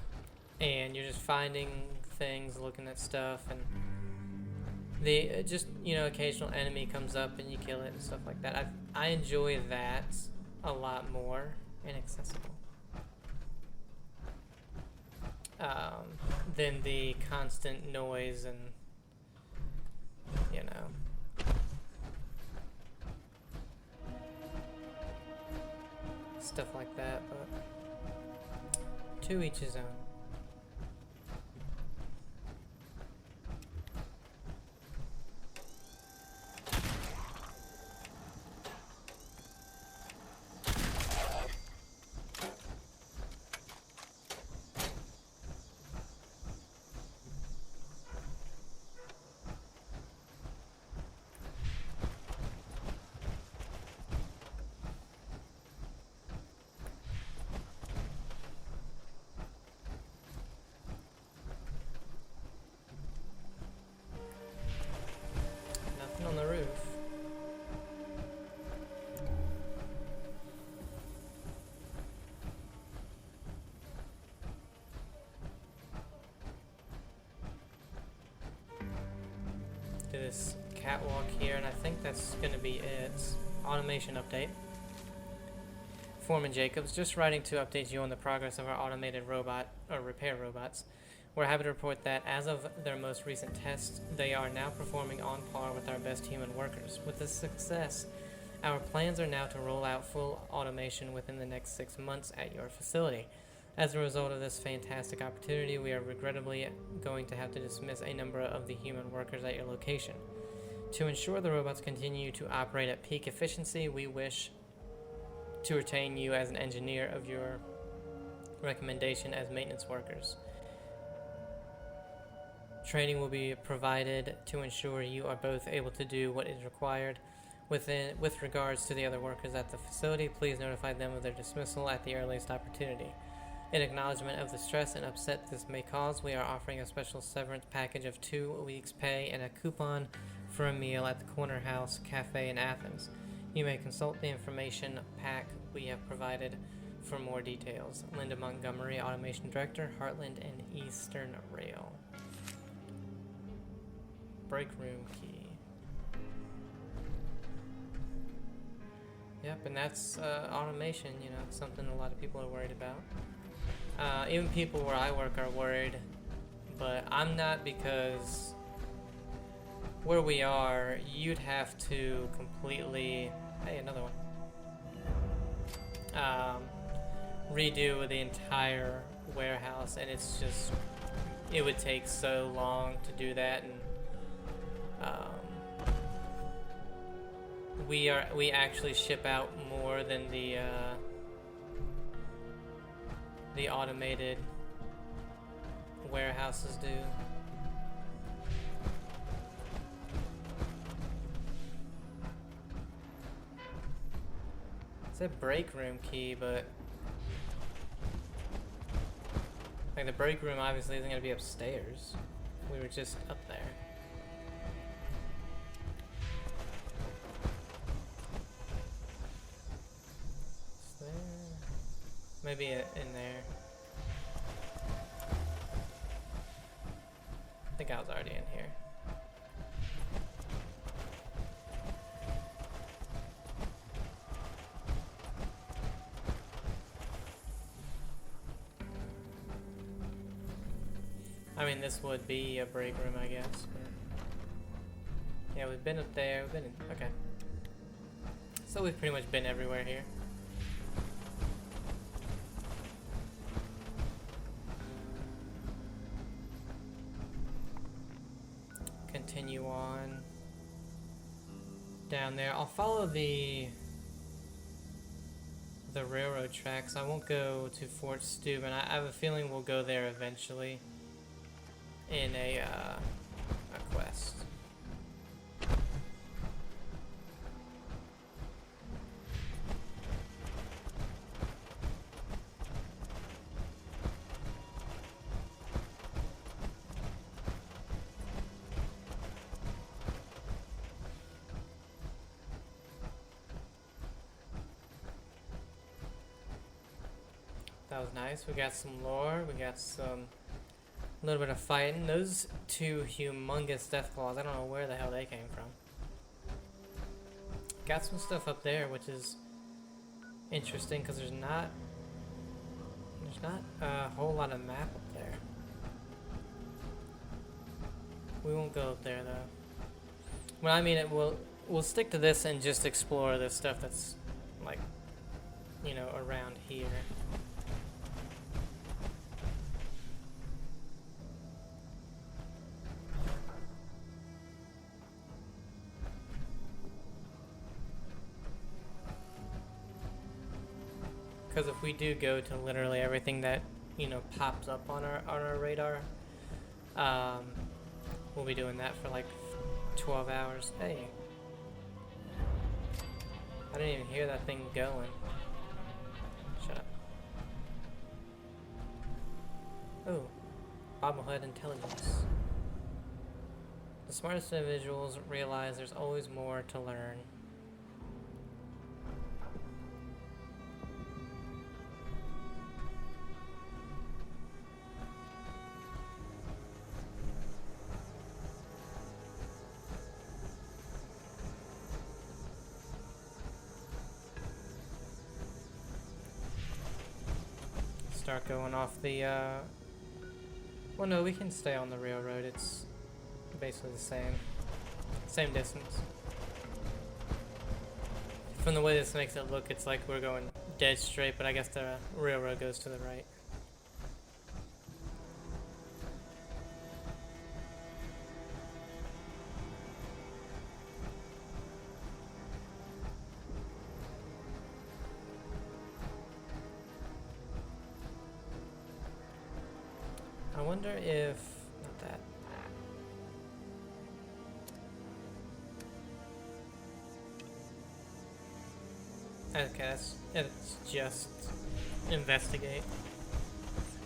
and you're just finding things, looking at stuff, and the just occasional enemy comes up and you kill it and stuff like that. I enjoy that a lot more, inaccessible, than the constant noise and stuff like that. But to each his own. Nothing on the roof. Do this catwalk here, and I think that's going to be it. Automation update. Foreman Jacobs, just writing to update you on the progress of our automated robot, or repair robots. We're happy to report that as of their most recent tests, they are now performing on par with our best human workers. With this success, our plans are now to roll out full automation within the next 6 months at your facility. As a result of this fantastic opportunity, we are regrettably going to have to dismiss a number of the human workers at your location. To ensure the robots continue to operate at peak efficiency, we wish to retain you as an engineer of your recommendation as maintenance workers. Training will be provided to ensure you are both able to do what is required. With regards to the other workers at the facility, please notify them of their dismissal at the earliest opportunity. In acknowledgement of the stress and upset this may cause, we are offering a special severance package of 2 weeks' pay and a coupon for a meal at the Corner House Cafe in Athens. You may consult the information pack we have provided for more details. Linda Montgomery, Automation Director, Heartland and Eastern Rail. Break room key. Yep, and that's automation, it's something a lot of people are worried about. Even people where I work are worried, but I'm not, because where we are, you'd have to completely, hey, another one, redo the entire warehouse, and it's just, it would take so long to do that, and we actually ship out more than the automated warehouses do. It's a break room key, but like the break room obviously isn't gonna be upstairs. We were just up there. Is there? Maybe in there. I think I was already in here. I mean, this would be a break room, I guess. But yeah, we've been up there. We've been in. Okay. So we've pretty much been everywhere here. Continue on down there. I'll follow the railroad tracks. I won't go to Fort Steuben. I have a feeling we'll go there eventually in a a quest. That was nice. We got some lore. We got some little bit of fighting. Those two humongous Deathclaws, I don't know where the hell they came from. Got some stuff up there, which is interesting because there's not a whole lot of map up there. We won't go up there though. Well, I mean, we'll stick to this and just explore the stuff that's like, you know, around here. Because if we do go to literally everything that, you know, pops up on our radar, we'll be doing that for like 12 hours. Hey, I didn't even hear that thing going. Shut up. Oh, bobblehead intelligence. The smartest individuals realize there's always more to learn. Start going off the, well no, we can stay on the railroad, it's basically the same distance. From the way this makes it look, it's like we're going dead straight, but I guess the railroad goes to the right. I wonder if, not that. Okay, it's just investigate.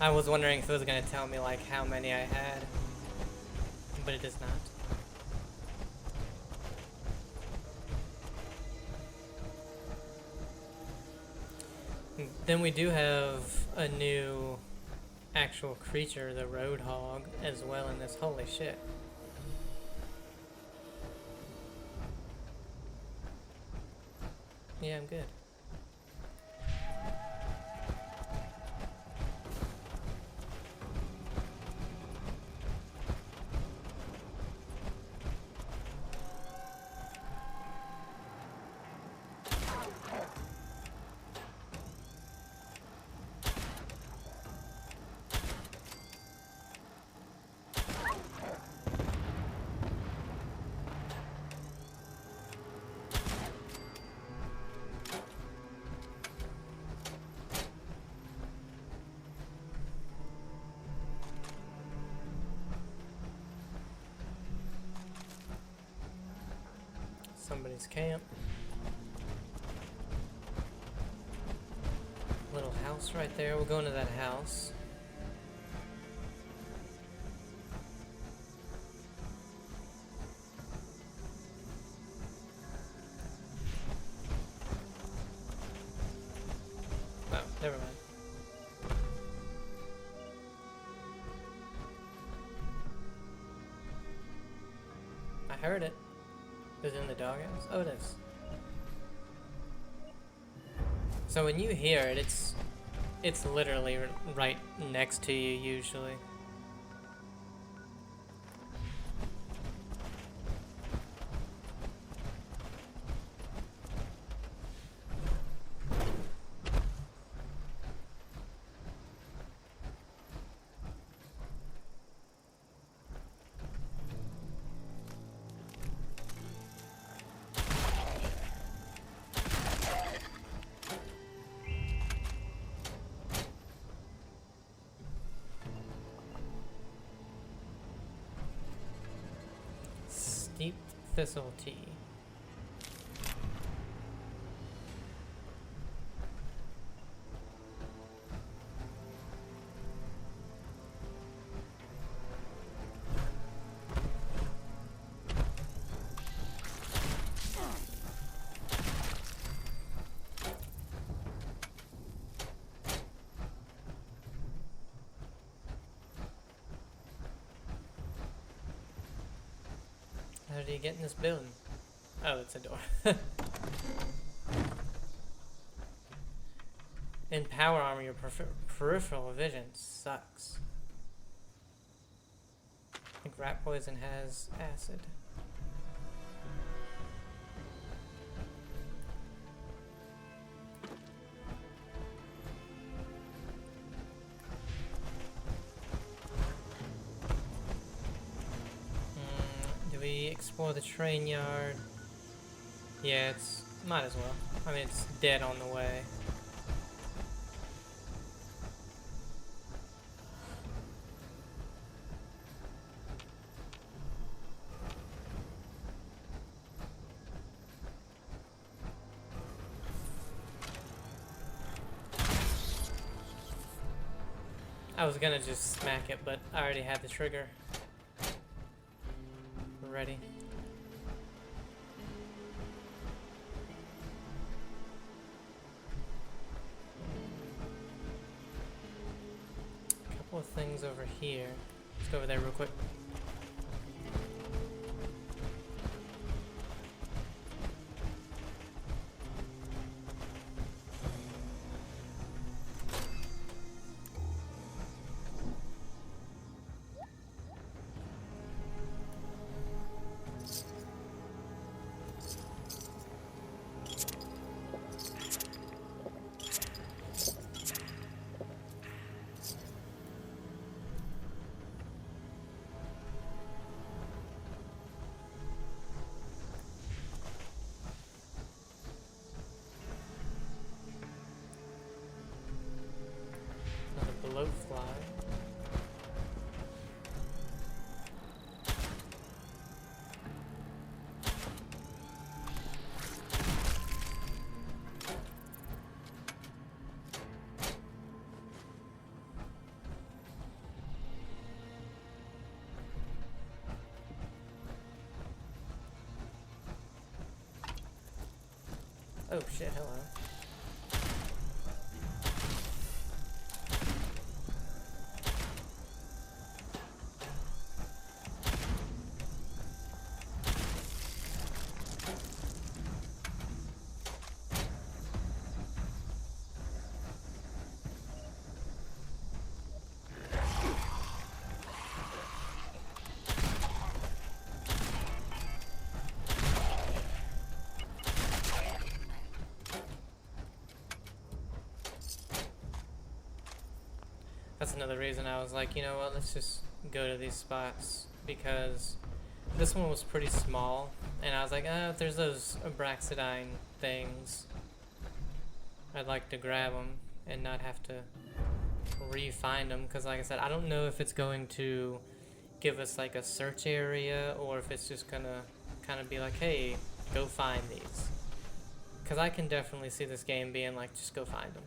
I was wondering if it was going to tell me like how many I had, but it does not. Then we do have a new actual creature, the Roadhog, as well in this. Holy shit. Yeah, I'm good. Somebody's camp. Little house right there. We'll go into that house. Oh, never mind. I heard it. Is it in the doghouse? Oh, it is. So when you hear it, it's literally right next to you usually. thistle tea. How do you get in this building? Oh, it's a door. In power armor, your peripheral vision sucks. I think rat poison has acid. Explore the train yard. Yeah, it's might as well. I mean, it's dead on the way. I was gonna just smack it, but I already had the trigger ready. A couple of things over here. Let's go over there real quick. Bloat fly. Oh shit, hello. That's another reason I was like, you know what, let's just go to these spots, because this one was pretty small, and I was like, if there's those Abraxidine things, I'd like to grab them and not have to re-find them, because like I said, I don't know if it's going to give us like a search area, or if it's just gonna kind of be like, hey, go find these. Because I can definitely see this game being like, just go find them.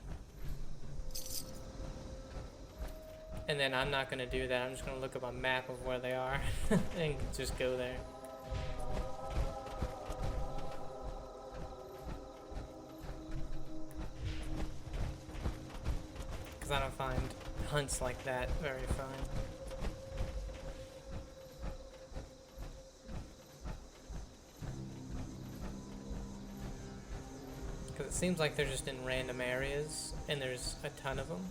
And then I'm not going to do that. I'm just going to look up a map of where they are and just go there. Because I don't find hunts like that very fun. Because it seems like they're just in random areas and there's a ton of them.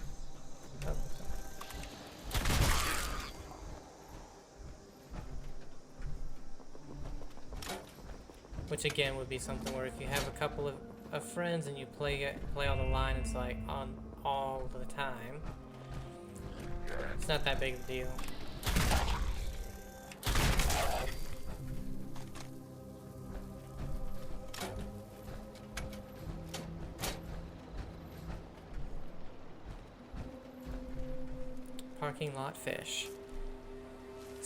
Which again would be something where if you have a couple of friends and you play on the line, it's like on all the time. It's not that big of a deal. Parking lot fish.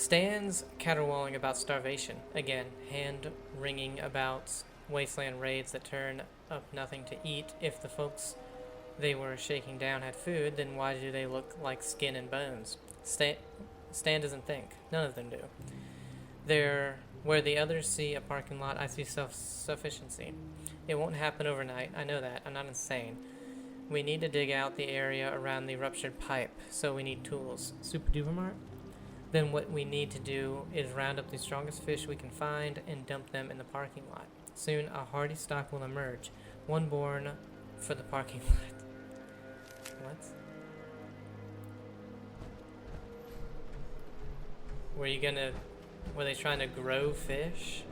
Stan's caterwauling about starvation. Again, hand-wringing about wasteland raids that turn up nothing to eat. If the folks they were shaking down had food, then why do they look like skin and bones? Stan doesn't think. None of them do. They're where the others see a parking lot, I see self-sufficiency. It won't happen overnight. I know that. I'm not insane. We need to dig out the area around the ruptured pipe, so we need tools. Super Duper Mart? Then what we need to do is round up the strongest fish we can find and dump them in the parking lot. Soon a hardy stock will emerge, one born for the parking lot. What? Were they trying to grow fish?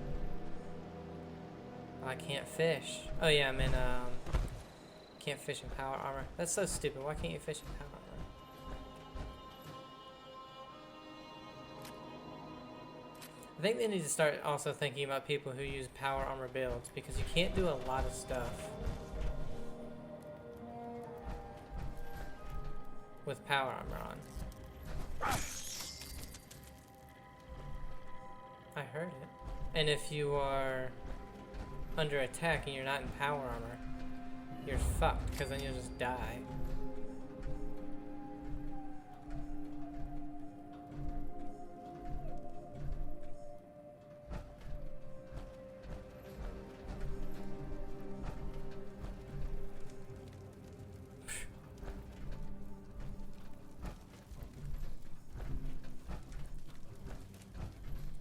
I can't fish. Oh yeah, I'm in, can't fish in power armor. That's so stupid. Why can't you fish in power armor? I think they need to start also thinking about people who use power armor builds, because you can't do a lot of stuff with power armor on. I heard it. And if you are under attack and you're not in power armor, you're fucked, because then you'll just die.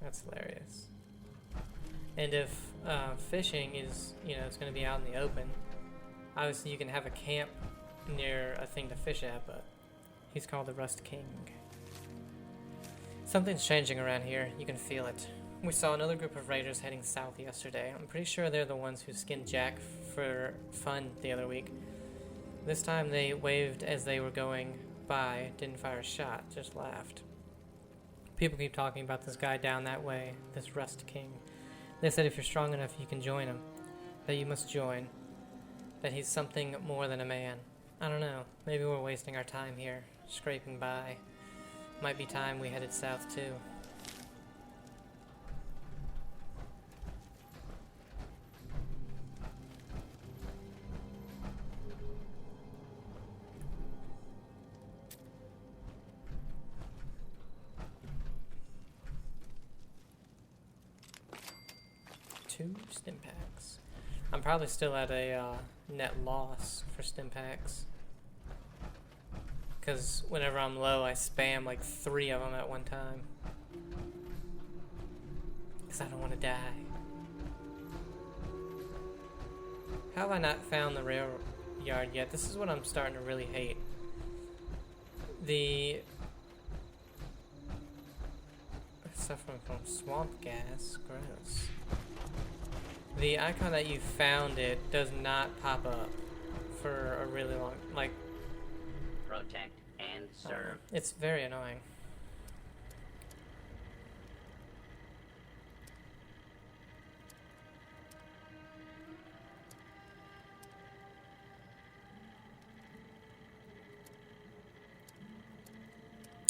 That's hilarious. And if fishing is, it's going to be out in the open, obviously you can have a camp near a thing to fish at, but he's called the Rust King. Something's changing around here. You can feel it. We saw another group of raiders heading south yesterday. I'm pretty sure they're the ones who skinned Jack for fun the other week. This time they waved as they were going by, didn't fire a shot, just laughed. People keep talking about this guy down that way, this Rust King. They said if you're strong enough, you can join him. That you must join. That he's something more than a man. I don't know. Maybe we're wasting our time here, scraping by. Might be time we headed south too. Two stim packs. I'm probably still at a net loss for stim packs, because whenever I'm low I spam like 3 of them at one time, because I don't want to die. How have I not found the rail yard yet? This is what I'm starting to really hate. The suffering from swamp gas. Gross. The icon that you found it does not pop up for a really long, like... Protect and serve. It's very annoying.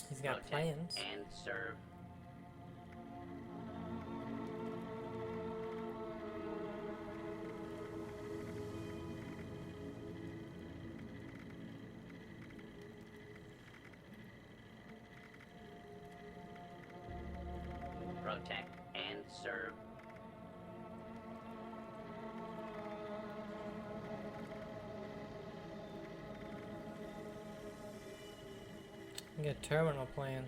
He's got Protect plans. and serve. Protect and serve. Get a terminal plan.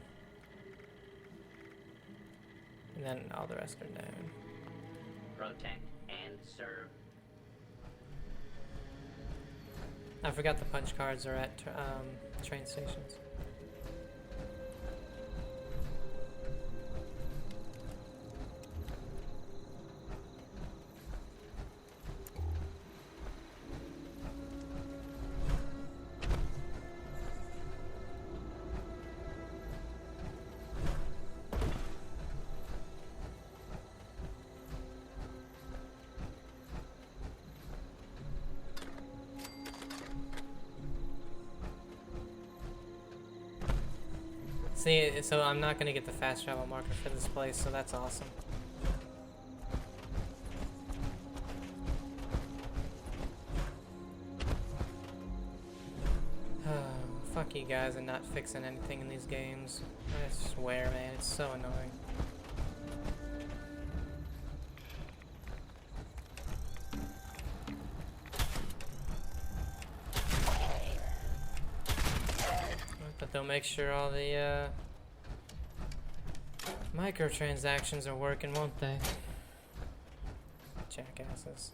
And then all the rest are known. Protect and serve. I forgot the punch cards are at train stations. See, so I'm not gonna get the fast travel marker for this place, so that's awesome. Fuck you guys and not fixing anything in these games. I swear, man, it's so annoying. But they'll make sure all the microtransactions are working, won't they? Jackasses.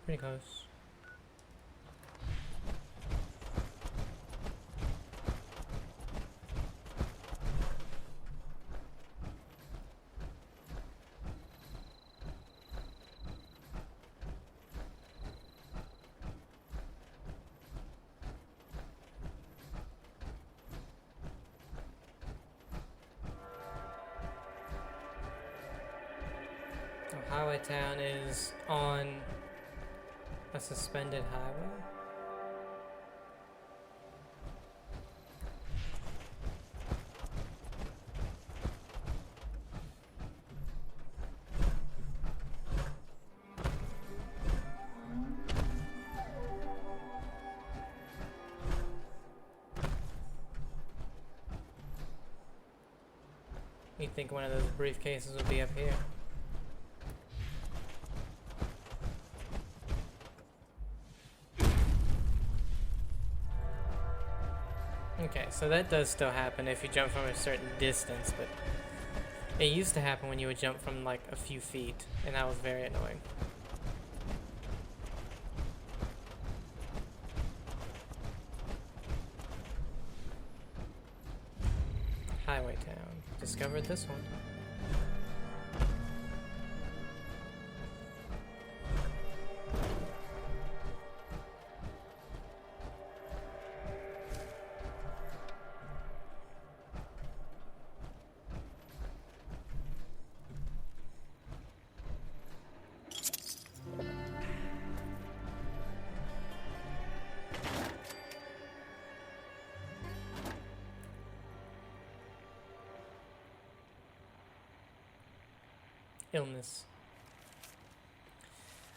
Pretty close. So Highway Town is on a suspended highway. You'd think one of those briefcases would be up here. Okay, so that does still happen if you jump from a certain distance, but it used to happen when you would jump from like a few feet, and that was very annoying. Highway Town. Discovered this one. Illness.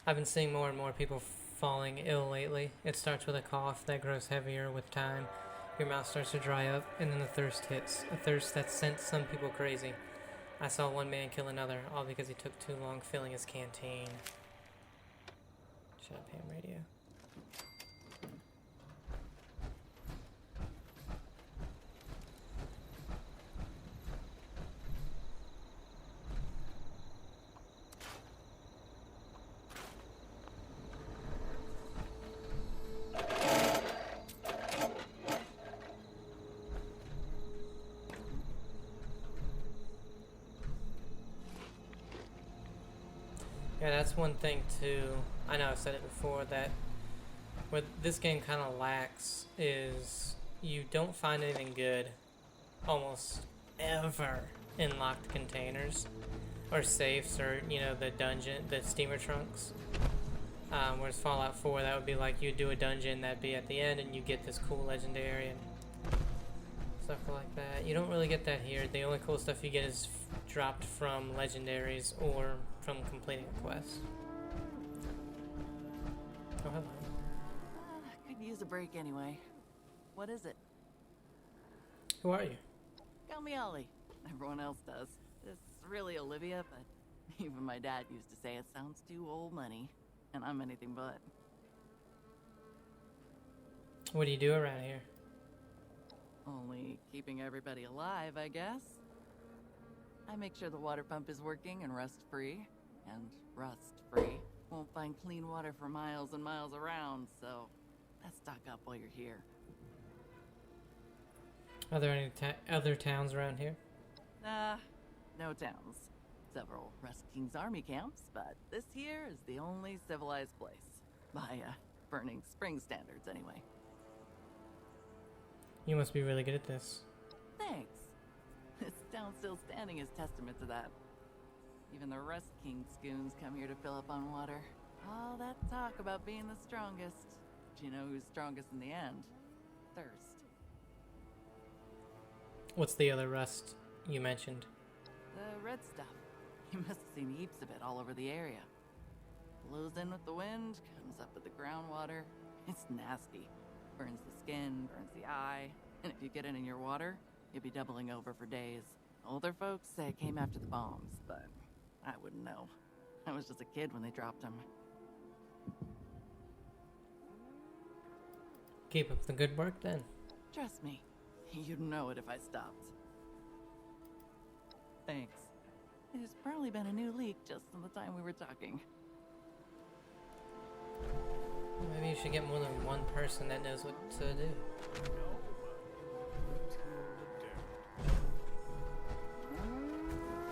I've been seeing more and more people falling ill lately. It starts with a cough that grows heavier with time. Your mouth starts to dry up, and then the thirst hits. A thirst that sent some people crazy. I saw one man kill another, all because he took too long filling his canteen. Shut up, ham radio. Yeah, that's one thing too. I know I've said it before, that what this game kind of lacks is you don't find anything good almost ever in locked containers or safes, or you know, the dungeon, the steamer trunks. Whereas Fallout 4, that would be like you do a dungeon that'd be at the end and you get this cool legendary and stuff like that. You don't really get that here. The only cool stuff you get is dropped from legendaries or from completing a quest. Oh, hello. Could use a break anyway. What is it? Who are you? Call me Ollie. Everyone else does. It's really Olivia, but even my dad used to say it sounds too old money, and I'm anything but. What do you do around here? Only keeping everybody alive, I guess. I make sure the water pump is working and rust-free. And rust-free. Won't find clean water for miles and miles around, so let's stock up while you're here. Are there any other towns around here? Nah, no towns. Several Rust King's army camps, but this here is the only civilized place. By burning spring standards, anyway. You must be really good at this. Thanks. This town still standing is testament to that. Even the Rust King schoons come here to fill up on water. All that talk about being the strongest. Do you know who's strongest in the end? Thirst. What's the other rust you mentioned? The red stuff. You must have seen heaps of it all over the area. Blows in with the wind, comes up with the groundwater. It's nasty. Burns the skin, burns the eye. And if you get it in your water, you'll be doubling over for days. Older folks say it came after the bombs, but I wouldn't know. I was just a kid when they dropped them. Keep up the good work then. Trust me, you'd know it if I stopped. Thanks. There's probably been a new leak just in the time we were talking. Maybe you should get more than one person that knows what to do.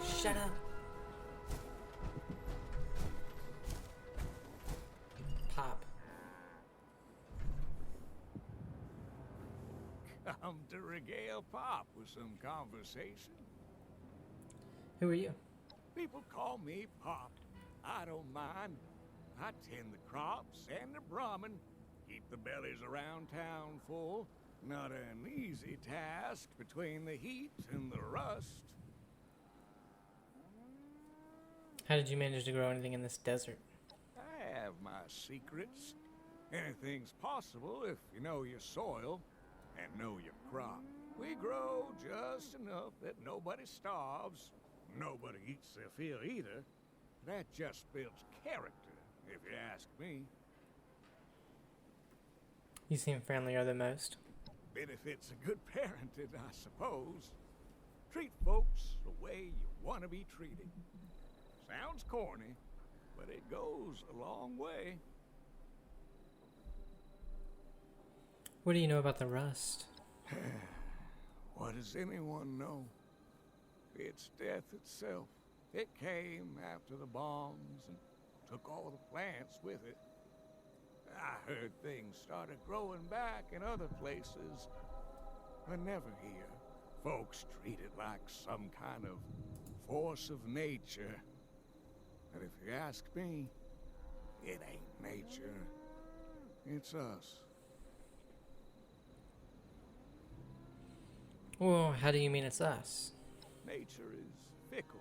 Shut up. Pop. Come to regale Pop with some conversation. Who are you? People call me Pop. I don't mind. I tend the crops and the Brahmin, keep the bellies around town full. Not an easy task between the heat and the rust. How did you manage to grow anything in this desert? I have my secrets. Anything's possible if you know your soil and know your crop. We grow just enough that nobody starves. Nobody eats their fill either. That just builds character, if you ask me. You seem friendlier than most. Benefits a good parenting, I suppose. Treat folks the way you want to be treated. Sounds corny, but it goes a long way. What do you know about the rust? What does anyone know? It's death itself. It came after the bombs and took all the plants with it. I heard things started growing back in other places, but never here. Folks treat it like some kind of force of nature. But if you ask me, it ain't nature. It's us. Well, how do you mean it's us? Nature is fickle.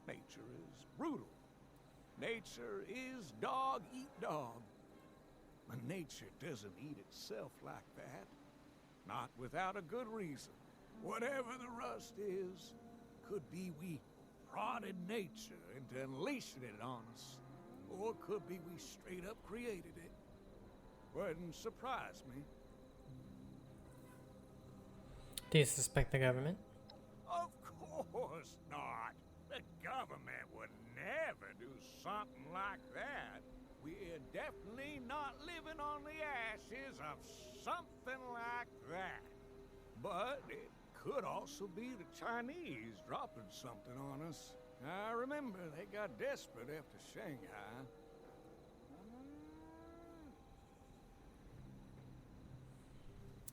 Nature is brutal. Nature is dog eat dog. But nature doesn't eat itself like that. Not without a good reason. Whatever the rust is, could be we prodded nature into unleashing it on us. Or could be we straight up created it. Wouldn't surprise me. Do you suspect the government? Of course not. The government would never do something like that. We're definitely not living on the ashes of something like that. But it could also be the Chinese dropping something on us. I remember they got desperate after Shanghai.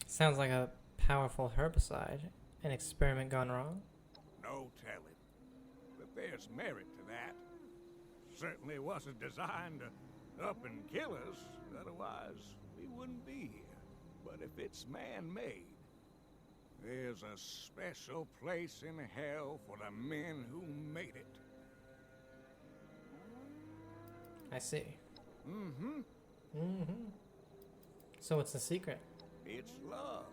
Sounds like a powerful herbicide. An experiment gone wrong? No telling. But there's merit to that. Certainly wasn't designed to up and kill us. Otherwise, we wouldn't be here. But if it's man-made, there's a special place in hell for the men who made it. I see. Mm-hmm. Mm-hmm. So what's the secret? It's love.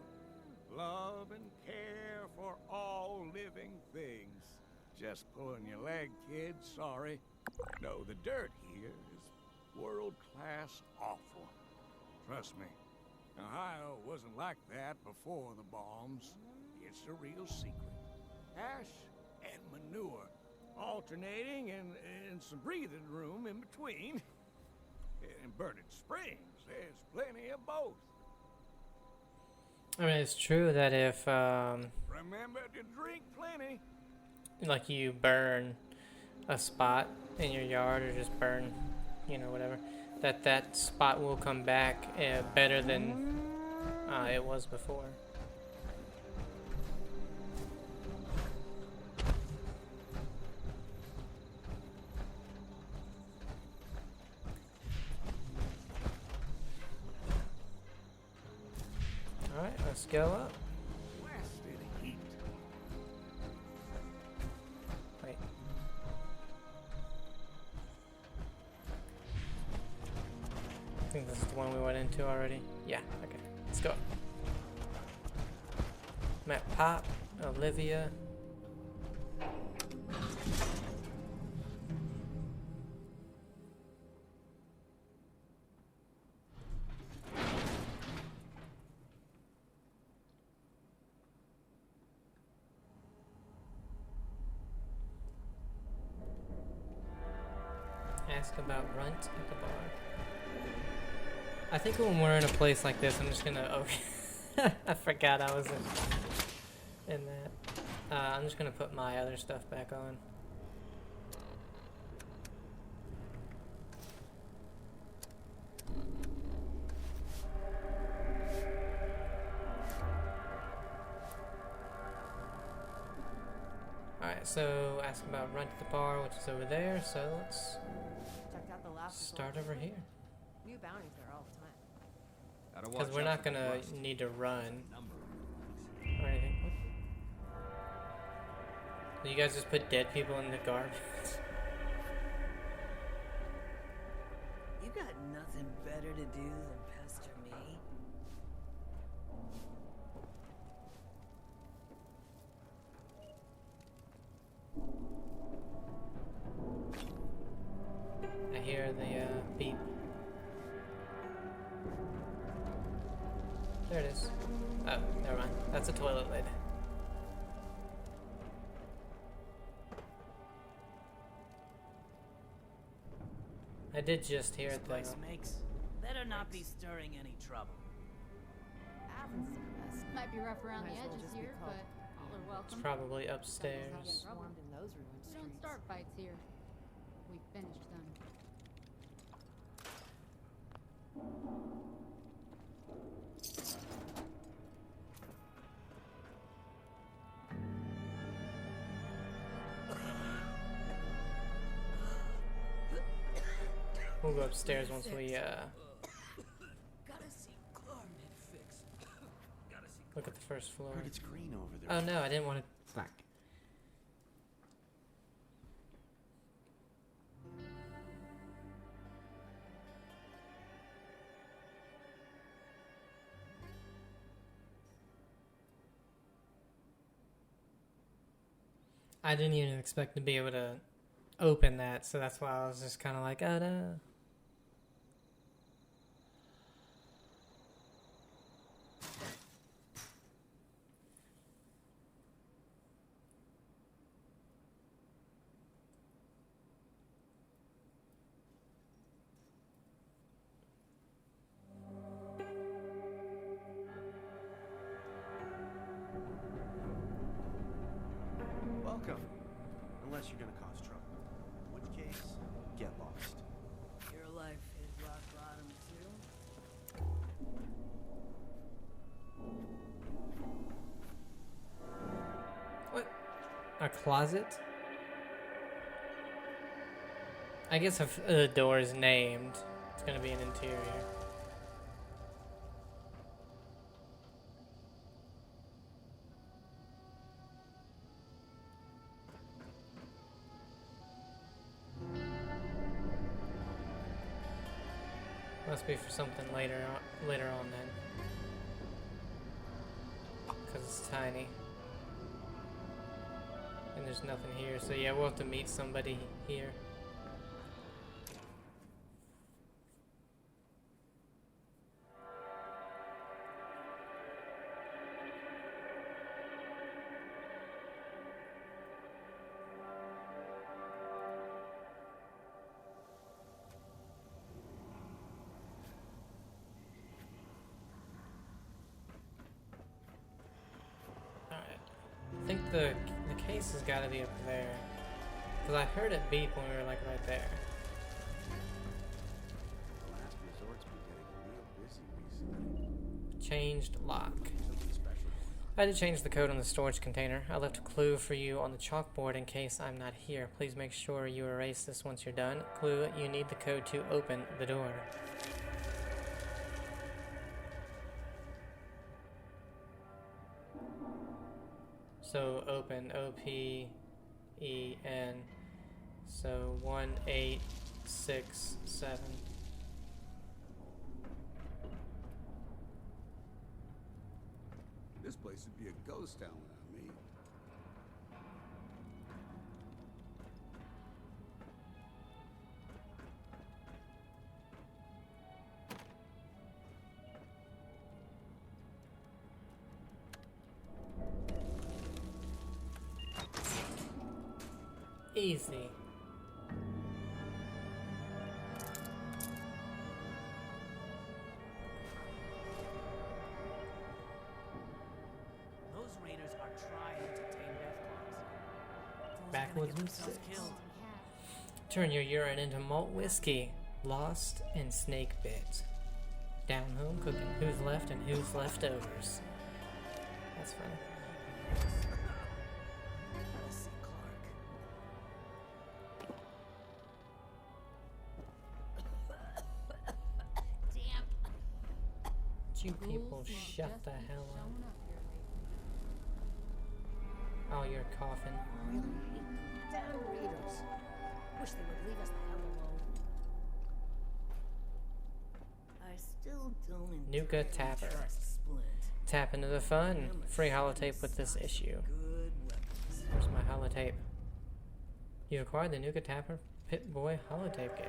Love and care for all living things. Just pulling your leg, kid, sorry. No, the dirt here is world-class awful. Trust me, Ohio wasn't like that before the bombs. It's a real secret. Ash and manure, alternating and some breathing room in between. In Burning Springs, there's plenty of both. I mean, it's true that if, Remember to drink plenty. like you burn a spot in your yard or just burn, you know, whatever, that spot will come back better than it was before. Alright, let's go up. Blasted heat. Wait. I think this is the one we went into already. Yeah, okay. Let's go. Met Pop, Olivia. Ask about Runt at the bar. I think when we're in a place like this, I'm just gonna. Okay, I forgot I was in that. I'm just gonna put my other stuff back on. Alright, so ask about Runt at the bar, which is over there. So let's Checked out the last start over here. new bounties there all the time. Gotta Because watch we're out not for the gonna rust. need to run Number. or anything. You guys just put dead people in the garbage. You got nothing better to do than pester me? I hear the beep. There it is. Oh, never mind. That's a toilet lid. I did just hear This it though. place makes. Better not be stirring any trouble. Athens is the best. Might be rough around Might the as well edges just be here, called. but all are It's welcome. probably Get upstairs. swarmed in those ruined We streets. don't start fights here. We finish them. We'll go upstairs once we Gotta see Clark fix. Gotta see. look at the first floor. Heard it's green over there. Oh no, I didn't want to. Slack. I didn't even expect to be able to open that, so that's why I was just kind of like, oh no. Welcome. Unless you're gonna cause trouble. In which case, get lost. Your life hit rock bottom too. What? A closet? I guess if the door is named, it's gonna be an interior. Must be for something later on then. Because it's tiny. And there's nothing here, so yeah, we'll have to meet somebody here. I think the case has got to be up there. Because I heard it beep when we were like right there. Changed lock. Something special. I had to change the code on the storage container. I left a clue for you on the chalkboard in case I'm not here. Please make sure you erase this once you're done. Clue, you need the code to open the door. So open, O-P-E-N. So 1867. This place would be a ghost town without me. Easy. Those raiders are trying to tame Deathclaws. Fools are Backwoods gonna and get themselves six. killed. Turn your urine into malt whiskey. Lost and snake bit. Down home cooking. Who's left and who's leftovers. That's funny. Gotta see Clark. Damn. You people Ghouls must shut just the keep hell up. showing up here lately. Oh, you're coughing. Really hate them. Damn raiders. Wish they would leave us the hell alone. I still don't Nuka entirely Tapper. trust Splint. Tap into the fun. Free holotape with this issue. Good weapons. Where's my holotape? You acquired the Nuka Tapper Pit-Boy holotape game.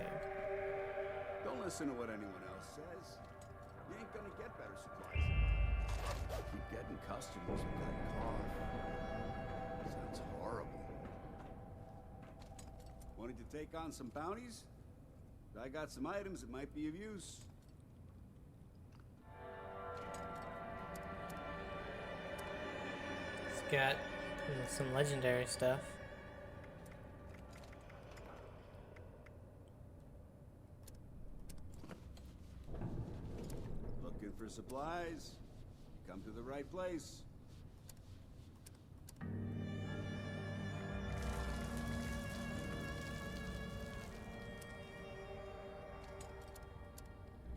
Don't listen to what anyone else says. You ain't gonna get better supplies. Keep getting customers with that cough. Sounds horrible. Wanted to take on some bounties? I got some items that might be of use. It's got some legendary stuff. Looking for supplies? Come to the right place.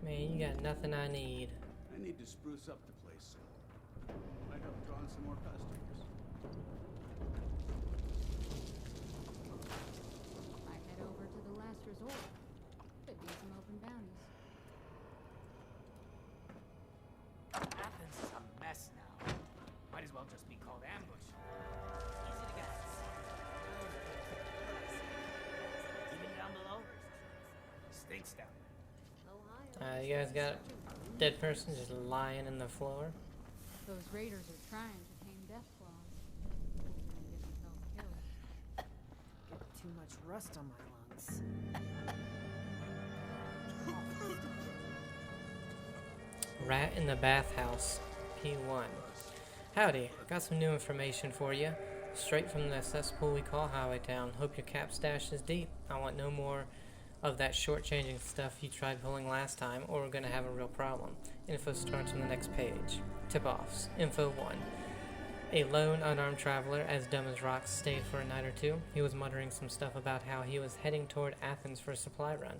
Man, you got nothing I need. I need to spruce up the place some. Might help draw in some more customers. I head over to the last resort. Could be some open bounties. Athens is a mess now. Might as well just be called ambush. Easy to get. Even down below, stinks down there. You guys got a dead person just lying in the floor. Those raiders are trying to tame Deathclaws. Fools are gonna get themselves killed. Get too much rust on my lungs. Rat in the bathhouse. P1. Howdy, got some new information for you. Straight from the cesspool we call Highway Town. Hope your cap stash is deep. I want no more of that shortchanging stuff you tried pulling last time, or we're gonna have a real problem. Info starts on the next page. Tip-offs. Info 1. A lone, unarmed traveler, as dumb as rocks, stayed for a night or two. He was muttering some stuff about how he was heading toward Athens for a supply run.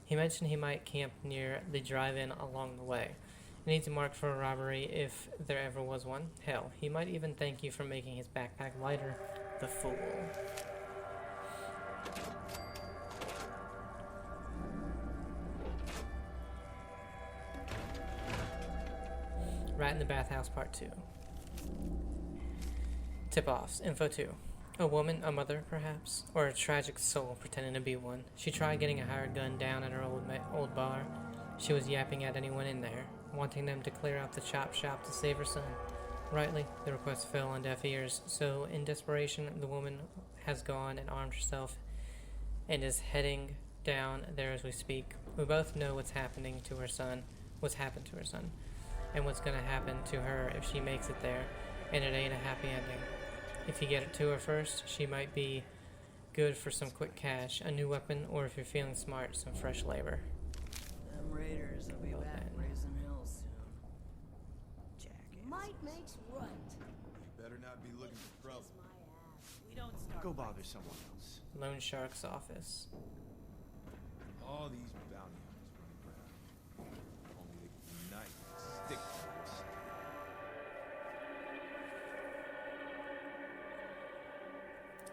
He mentioned he might camp near the drive-in along the way. He needs a mark for a robbery if there ever was one. Hell, he might even thank you for making his backpack lighter. The fool. Rat in the Bathhouse Part 2. Tip-offs. Info 2. A woman, a mother, perhaps? Or a tragic soul pretending to be one. She tried getting a hired gun down at her old bar. She was yapping at anyone in there, wanting them to clear out the chop shop to save her son. Rightly, the request fell on deaf ears, so in desperation, the woman has gone and armed herself and is heading down there as we speak. We both know what's happened to her son, and what's gonna happen to her if she makes it there, and it ain't a happy ending. If you get it to her first, she might be good for some quick cash, a new weapon, or if you're feeling smart, some fresh labor. Them raiders will be back raising hell soon. Right makes right. You better not be looking for trouble. We don't start. Go bother someone else. Loan Shark's office. All these bounty hunters running around. Only they can unite and stick to this.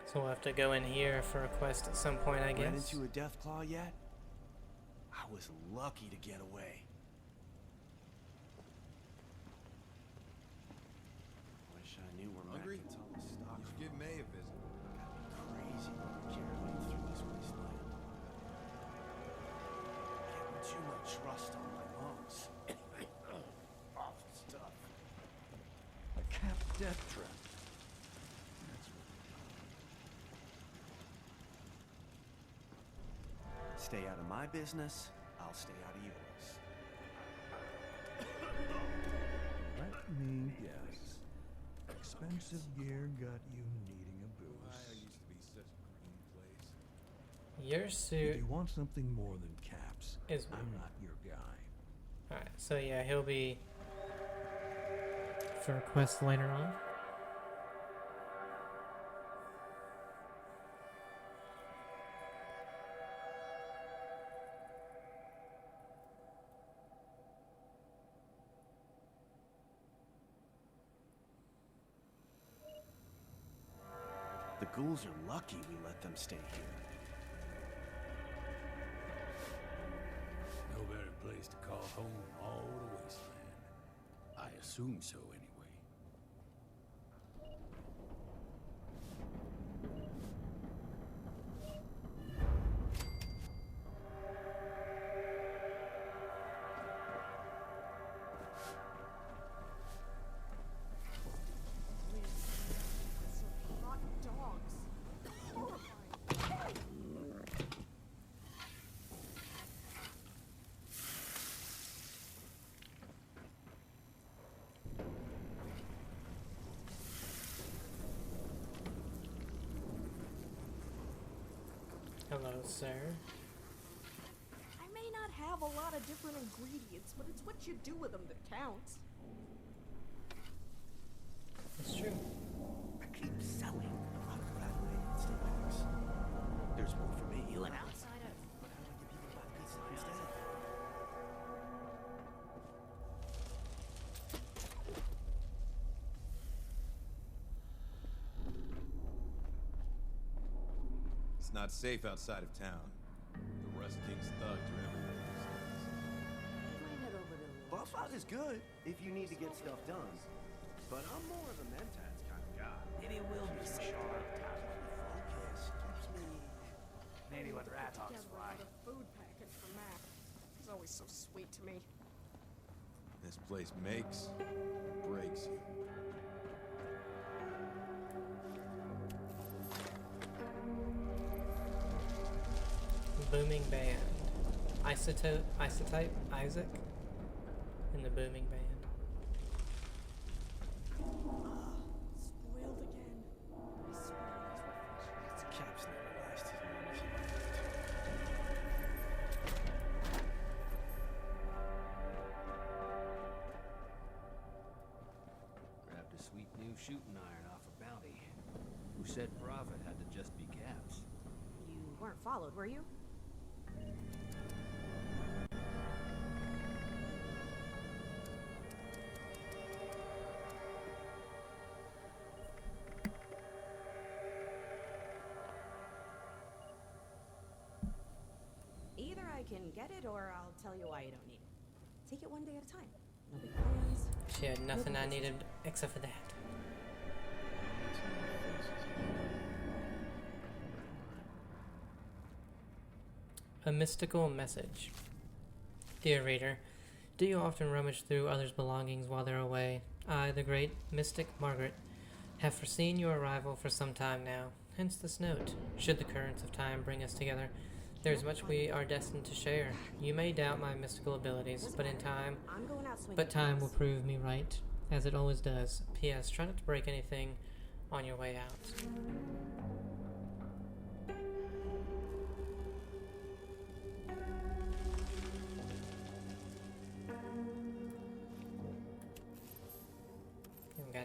So we'll have to go in here for a quest at some point, I Ran guess. into a Deathclaw yet? I was lucky to get away. Wish I knew where Hungry? Matt gets all his stock You should from. give May a visit. Crazy caravan through this wasteland. Getting too much rust on my lungs. Awful stuff. A capped death trap. That's what Stay out of my business, I'll stay out of yours. Let me guess. Expensive gear got you needing a Ohio boost. used to be such a green place. Your If suit you want something more than caps, is. I'm not your guy. Alright, so yeah, he'll be for a quest later on. The ghouls are lucky we let them stay here. No better place to call home than all the wasteland. I assume so, anyway. Some hot dogs. Horrifying. Hello, sir. I may not have a lot of different ingredients, but it's what you do with them that counts. That's true. I keep selling a lot of granulated stimulants. There's more for me. You an huh? outsider? But how do I get people to buy pizza instead? It's not safe outside of town. The Rust King's thugs are everywhere these days. Might head over to Buff out is good if you need to get stuff done. But I'm more of a Mentats kind of guy. Maybe it will be safe. Focus keeps me. Maybe when rat talks together fly. with a food package for Matt. He's always so sweet to me. This place makes or breaks you. Booming band. Isotype Isaac in the booming band. Spoiled again. I swear these were Caps never last as long as he Grabbed a sweet new shooting iron off a bounty. Who said profit had to just be caps? You weren't followed, were you? Either I can get it or I'll tell you why you don't need it. Take it one day at a time. No big plans. She had nothing I needed except for that. A mystical message. Dear reader, do you often rummage through others' belongings while they're away? I, the great mystic Margaret, have foreseen your arrival for some time now. Hence this note. Should the currents of time bring us together, there is much we are destined to share. You may doubt my mystical abilities, but in time, I'm going out swinging. but time will prove me right, as it always does. P.S. Try not to break anything on your way out.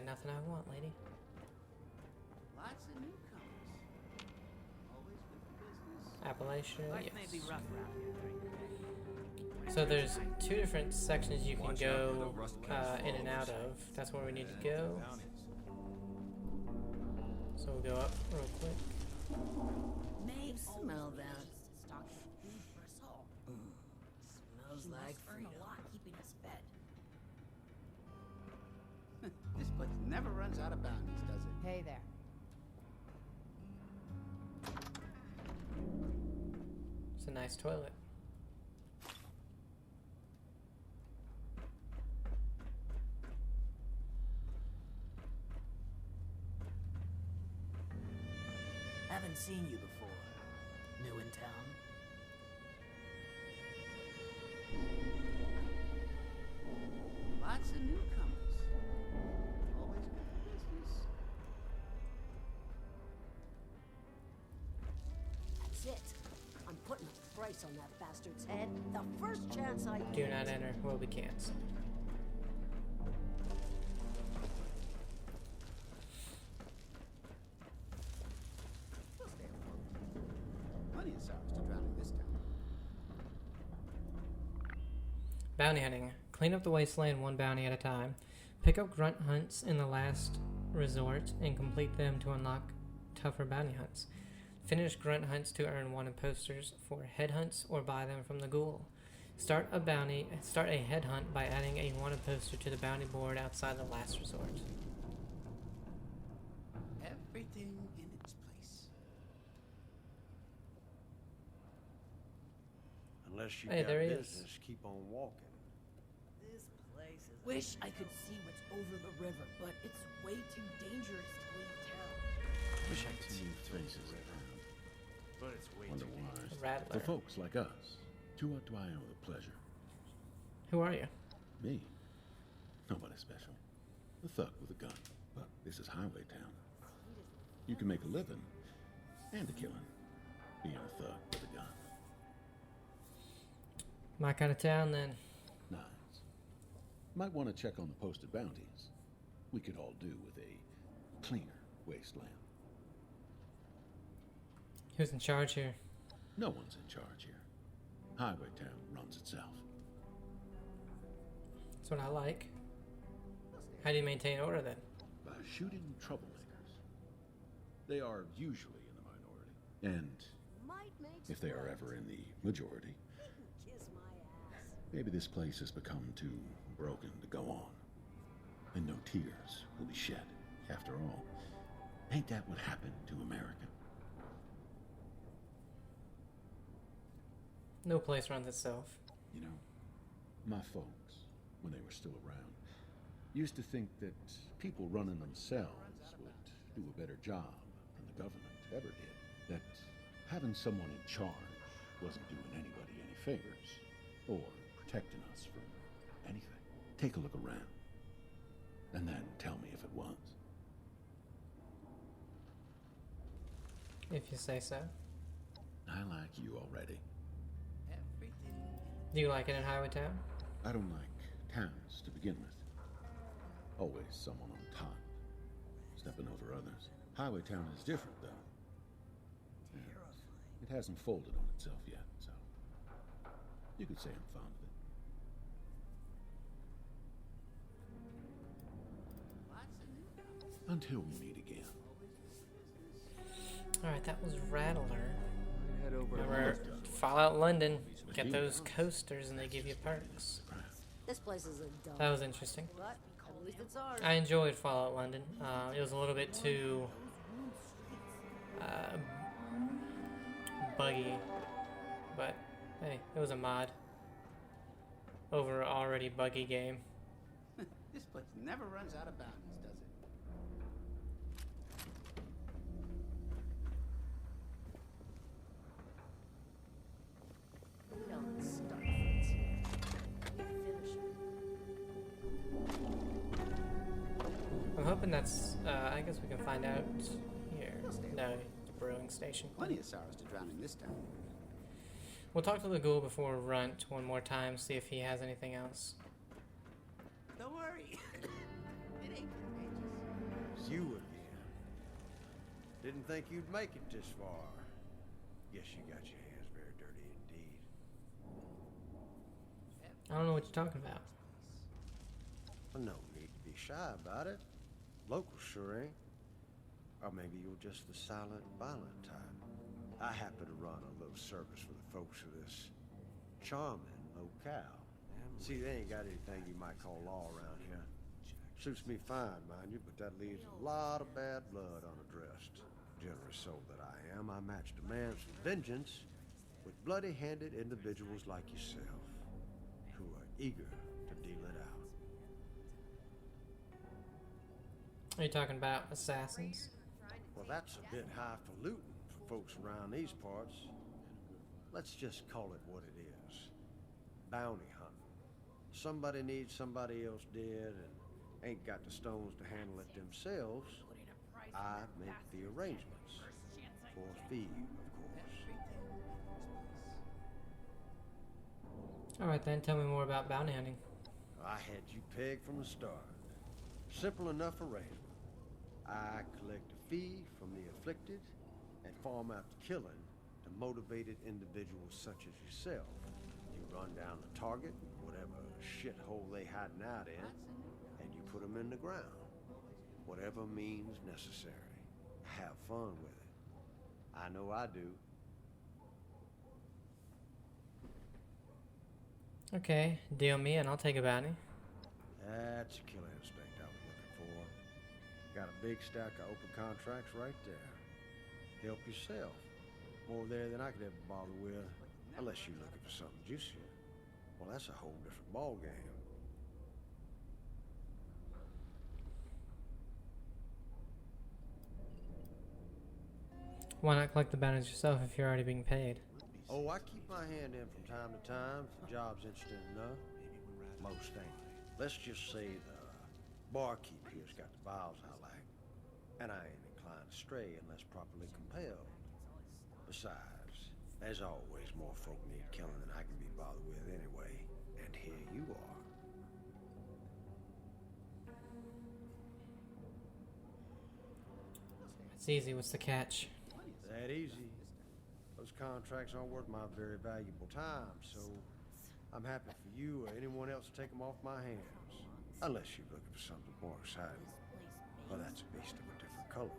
got nothing I want, lady. Lots of newcomers. Always good for business. Appalachia, Life may be yes. rough around here during the day. So there's two different sections you can Watch out for go the rust cats in and out followers. of. That's where we need to go. Bounties. So we'll go up real quick. May smell that. Stocking food for us all. Smells She like must earn freedom. a lot keeping us fed. This place never runs out of bounties, does it? Hey there. It's a nice toilet. Haven't seen you before. New in town? Lots of newcomers. Always good for business. That's it. I'm putting a price on that bastard's head the first chance I Do not enter. Will be canceled. We'll stay afloat. Plenty of sorrows to drown in this town. Bounty hunting. Clean up the wasteland one bounty at a time. Pick up grunt hunts in the last resort and complete them to unlock tougher bounty hunts. Finish grunt hunts to earn wanted posters for head hunts or buy them from the ghoul. Start a head hunt by adding a wanted poster to the bounty board outside the last resort. Everything in its place. Unless you Hey, got there he is. business, keep on walking. This place is. Wish I could see what's over the river, but it's way too dangerous to leave town. Wish I could see faces around. But it's way Wonder too why. dangerous. Rattler. For folks like us, to what do I owe the pleasure? Who are you? Me? Nobody special. A thug with a gun. But this is highway town. You can make a living and a killing being a thug with a gun. My kind of town, then. Nice. Might want to check on the posted bounties. We could all do with a cleaner wasteland. Who's in charge here? No one's in charge here. Highway town runs itself. That's what I like. How do you maintain order then? By shooting troublemakers. They are usually in the minority. And Might make if they are ever in the majority, kiss my ass. maybe this place has become too broken to go on. And no tears will be shed. After all, ain't that what happened to America? No place runs itself. You know, my folks, when they were still around, used to think that people running themselves would do a better job than the government ever did. That having someone in charge wasn't doing anybody any favors or protecting us from anything. Take a look around, and then tell me if it was. If you say so. I like you already. Do you like it in Highway Town? I don't like towns to begin with. Always someone on top, stepping over others. Highway Town is different, though. Yeah. It hasn't folded on itself yet, so you could say I'm fond of it. Until we meet again. Alright, that was Rattler. Head over. Remember, Fallout London. Get those coasters and they give you perks. This place is a dump. That was interesting. But at least it's ours. I enjoyed Fallout London. It was a little bit too buggy, but hey, it was a mod over an already buggy game. This place never runs out of bounties, does it? Don't start, Fritz. You finish I'm hoping that's, I guess we can find out here. No, the brewing station. Plenty of sorrows to drown in this town. We'll talk to the ghoul before Runt one more time, see if he has anything else. Don't worry. It ain't contagious. You again. Didn't think you'd make it this far. Guess you got your hands very dirty indeed. I don't know what you're talking about. Well, no need to be shy about it. Local sure ain't. Or maybe you're just the silent, violent type. I happen to run a little service for the folks of this charming locale. See, they ain't got anything you might call law around here. Suits me fine, mind you, but that leaves a lot of bad blood unaddressed. Generous soul that I am, I match demands for vengeance with bloody-handed individuals like yourself, who are eager to deal it out. Are you talking about assassins? Well, that's a bit highfalutin for folks around these parts. Let's just call it what it is. Bounty hunting. Somebody needs somebody else dead and ain't got the stones to handle it themselves. I make the arrangements. For a fee, of course. Alright then, tell me more about bounty hunting. I had you pegged from the start. Simple enough arrangement. I collect a fee from the afflicted and farm out the killing to motivated individuals such as yourself. You run down the target, whatever shithole they hiding out in, and you put them in the ground. Whatever means necessary. Have fun with it. I know I do. Okay, deal me and I'll take a bounty. That's a killer instinct I was looking for. Got a big stack of open contracts right there. Help yourself. More there than I could ever bother with. Unless you're looking for something juicier. Well, that's a whole different ball game. Why not collect the bounties yourself if you're already being paid? Oh, I keep my hand in from time to time if the job's interesting enough. Most ain't. Let's just say the barkeep here's got the vials I like. And I ain't inclined to stray unless properly compelled. Besides, there's always more folk need killing than I can be bothered with anyway. And here you are. It's easy, what's the catch? That easy. Those contracts aren't worth my very valuable time, so I'm happy for you or anyone else to take them off my hands. Unless you're looking for something more exciting. Well, that's a beast of a different color.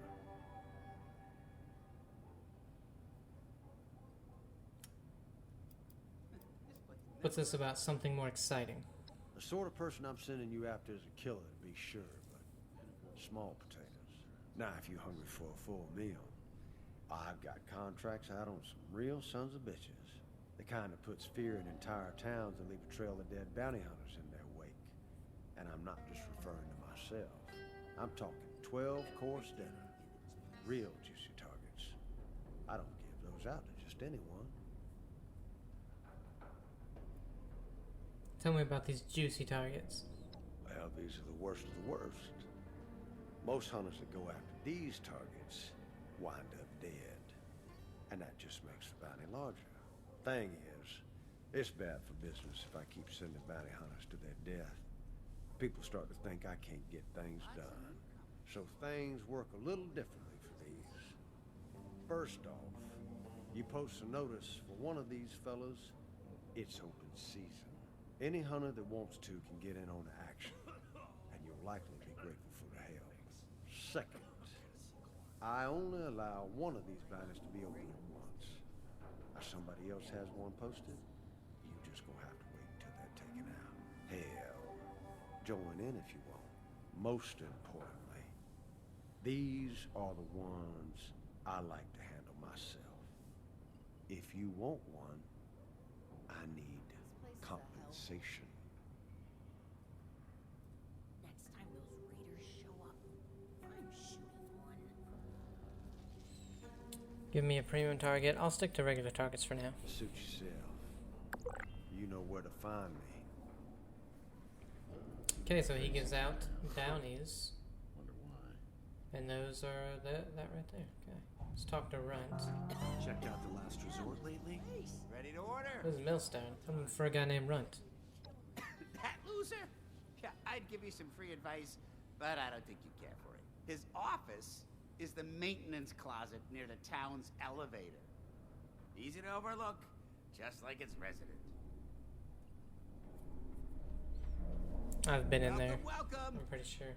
What's this about something more exciting? The sort of person I'm sending you after is a killer, to be sure, but small potatoes. Now, if you're hungry for a full meal, I've got contracts out on some real sons of bitches. The kind that puts fear in entire towns and leave a trail of dead bounty hunters in their wake. And I'm not just referring to myself. I'm talking 12-course dinner. Real juicy targets. I don't give those out to just anyone. Tell me about these juicy targets. Well, these are the worst of the worst. Most hunters that go after these targets wind up dead. And that just makes the bounty larger. Thing is, it's bad for business if I keep sending bounty hunters to their death. People start to think I can't get things done. So things work a little differently for these. First off, you post a notice for one of these fellas, it's open season. Any hunter that wants to can get in on the action, and you'll likely be grateful for the help. Second, I only allow one of these bounties to be open at once. If somebody else has one posted, you just gonna have to wait until they're taken out. Hell, join in if you want. Most importantly, these are the ones I like to handle myself. If you want one, I need compensation. Next time those raiders show up, I'm shooting one. Give me a premium target. I'll stick to regular targets for now. Suit yourself. You know where to find me. Okay, so he gives out bounties. Wonder why. And those are that right there. Okay. Let's talk to Runt. Checked out the last resort lately? Ready to order? This is Millstone. I'm looking for a guy named Runt. That loser? Yeah, I'd give you some free advice, but I don't think you care for it. His office is the maintenance closet near the town's elevator. Easy to overlook, just like its resident. I've been in there. Welcome. I'm pretty sure.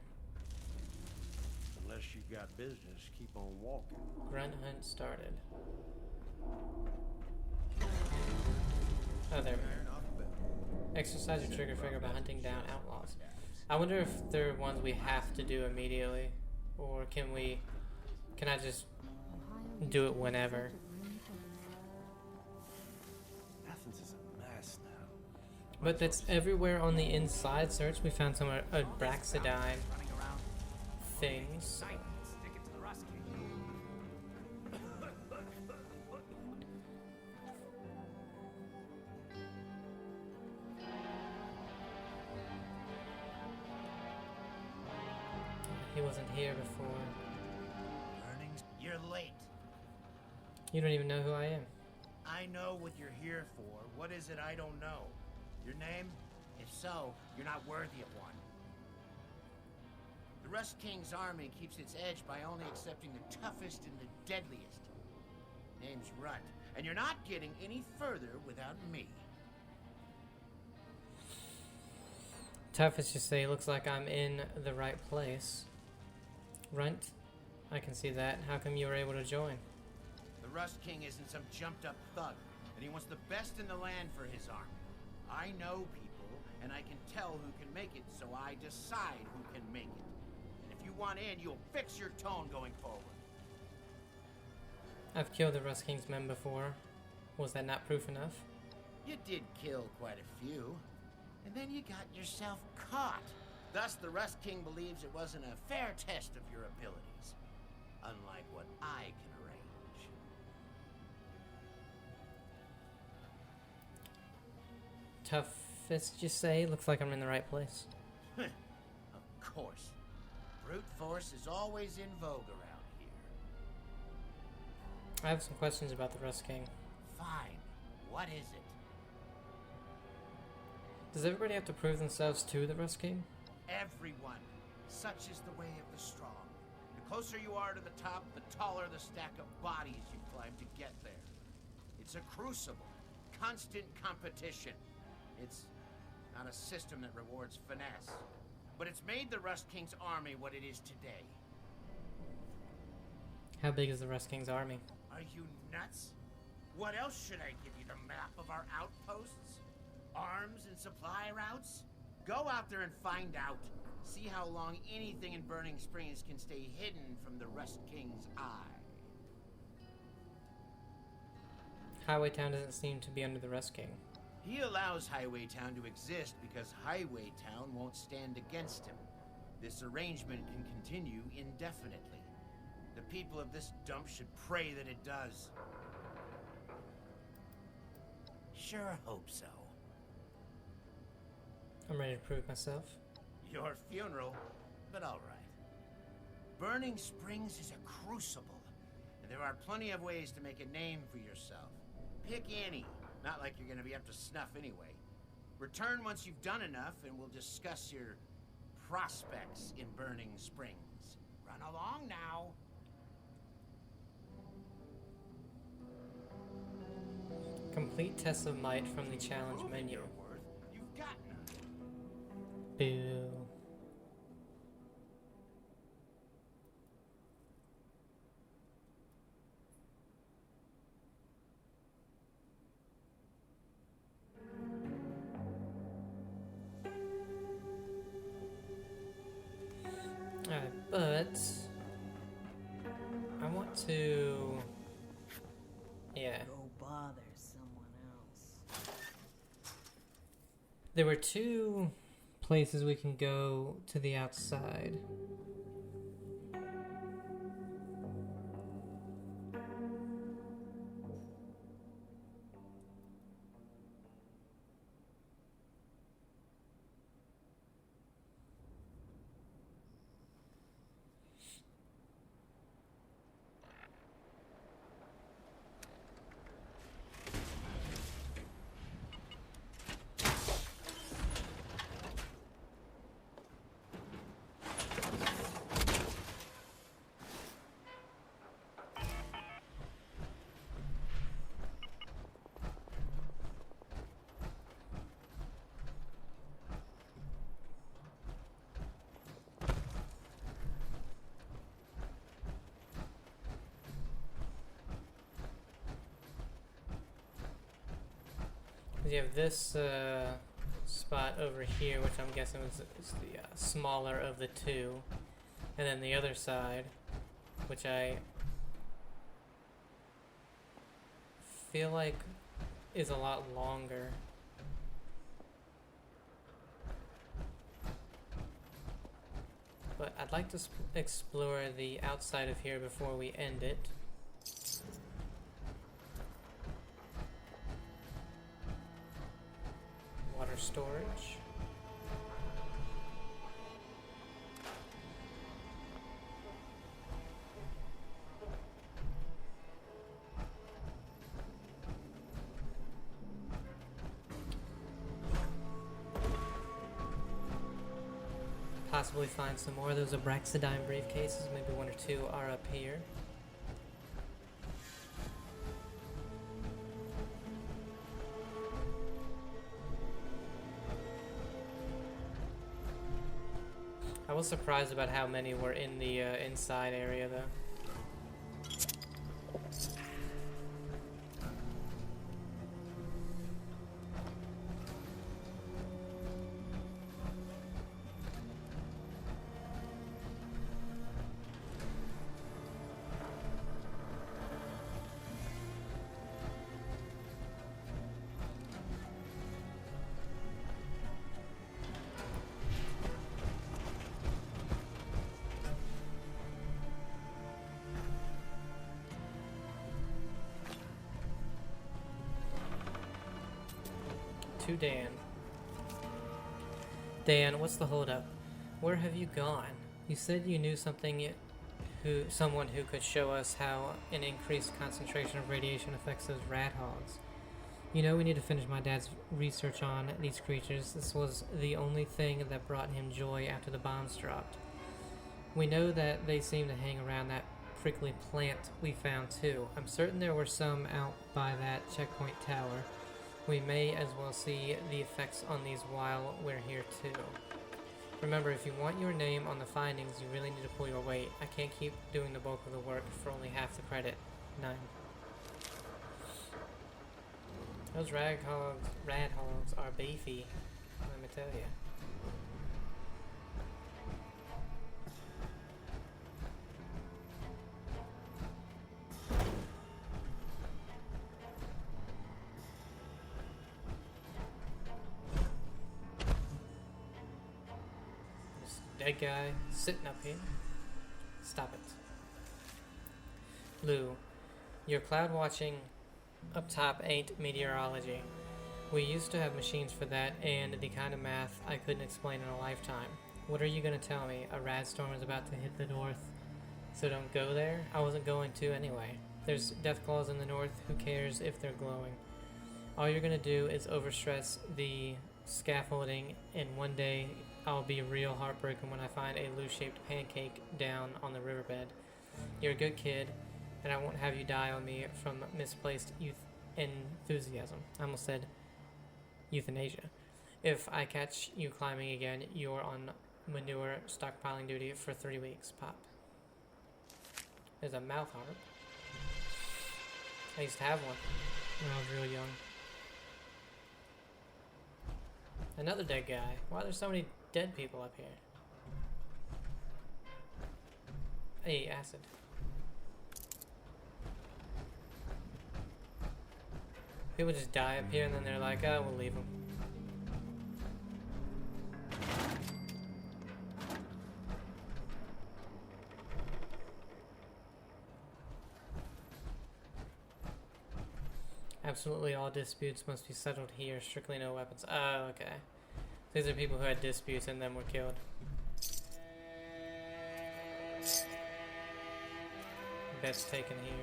Unless you got business, keep on walking. Grunt hunt started. Oh, there we go. Exercise your trigger finger by hunting down outlaws. I wonder if they're ones we have to do immediately, or can I just do it whenever? Athens is a mess now. But that's everywhere on the inside search. We found some Abraxadine things. Stick it to the Rust King. He wasn't here before. You're late. You don't even know who I am. I know what you're here for. What is it I don't know? Your name? If so, you're not worthy of one. The Rust King's army keeps its edge by only accepting the toughest and the deadliest. Name's Runt, and you're not getting any further without me. Tough as you say, looks like I'm in the right place. Runt, I can see that. How come you were able to join? The Rust King isn't some jumped-up thug, and he wants the best in the land for his army. I know people, and I can tell who can make it, so I decide who can make it. And if you want in, you'll fix your tone going forward. I've killed the Rust King's men before. Was that not proof enough? You did kill quite a few, and then you got yourself caught. Thus, the Rust King believes it wasn't a fair test of your abilities, unlike what I can arrange. Toughest you say? Looks like I'm in the right place. Of course. Brute force is always in vogue around here. I have some questions about the Rust King. Fine. What is it? Does everybody have to prove themselves to the Rust King? Everyone. Such is the way of the strong. The closer you are to the top, the taller the stack of bodies you climb to get there. It's a crucible. Constant competition. It's not a system that rewards finesse. But it's made the Rust King's army what it is today. How big is the Rust King's army? Are you nuts? What else should I give you? The map of our outposts? Arms and supply routes? Go out there and find out. See how long anything in Burning Springs can stay hidden from the Rust King's eye. Highway Town doesn't seem to be under the Rust King. He allows Highway Town to exist because Highway Town won't stand against him. This arrangement can continue indefinitely. The people of this dump should pray that it does. Sure hope so. I'm ready to prove myself. Your funeral, but all right. Burning Springs is a crucible, and there are plenty of ways to make a name for yourself. Pick any. Not like you're gonna be up to snuff anyway. Return once you've done enough, and we'll discuss your prospects in Burning Springs. Run along now. Complete test of might from the challenge menu. You've got none. Boo. Alright, but I want to, yeah. Go bother someone else. There were two places we can go to the outside. You have this spot over here, which I'm guessing is the smaller of the two, and then the other side, which I feel like is a lot longer. But I'd like to explore the outside of here before we end it. Water storage. Possibly find some more of those Abraxadine briefcases. Maybe one or two are up here. I was surprised about how many were in the inside area, though. To Dan. Dan, what's the holdup? Where have you gone? You said you knew someone who could show us how an increased concentration of radiation affects those rat hogs. You know, we need to finish my dad's research on these creatures. This was the only thing that brought him joy after the bombs dropped. We know that they seem to hang around that prickly plant we found too. I'm certain there were some out by that checkpoint tower. We may as well see the effects on these while we're here too. Remember, if you want your name on the findings, you really need to pull your weight. I can't keep doing the bulk of the work for only half the credit. 9. Those rad hogs are beefy, let me tell you. Dead guy sitting up here. Stop it. Lou, your cloud watching up top ain't meteorology. We used to have machines for that and the kind of math I couldn't explain in a lifetime. What are you gonna tell me? A rad storm is about to hit the north, so don't go there? I wasn't going to anyway. There's death claws in the north, who cares if they're glowing? All you're gonna do is overstress the scaffolding, and one day I'll be real heartbroken when I find a loose-shaped pancake down on the riverbed. You're a good kid, and I won't have you die on me from misplaced youth enthusiasm. I almost said euthanasia. If I catch you climbing again, you're on manure stockpiling duty for 3 weeks. Pop. There's a mouth harp. I used to have one when I was real young. Another dead guy. Why are there so many dead people up here? Hey, acid. People just die up here and then they're like, oh, we'll leave them. Absolutely all disputes must be settled here. Strictly no weapons. Oh, okay. These are people who had disputes and then were killed. Bets taken here.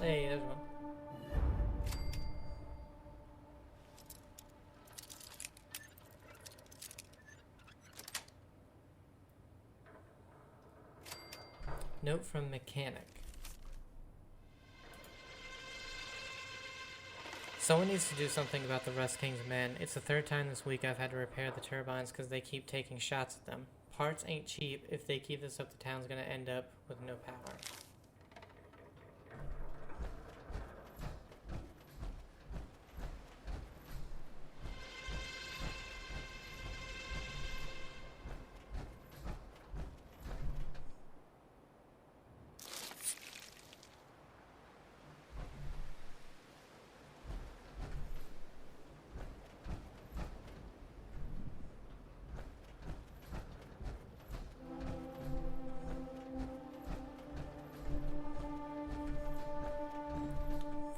Hey, there's one. Note from mechanic. Someone needs to do something about the Rust King's men. It's the third time this week I've had to repair the turbines because they keep taking shots at them. Parts ain't cheap. If they keep this up, the town's gonna end up with no power.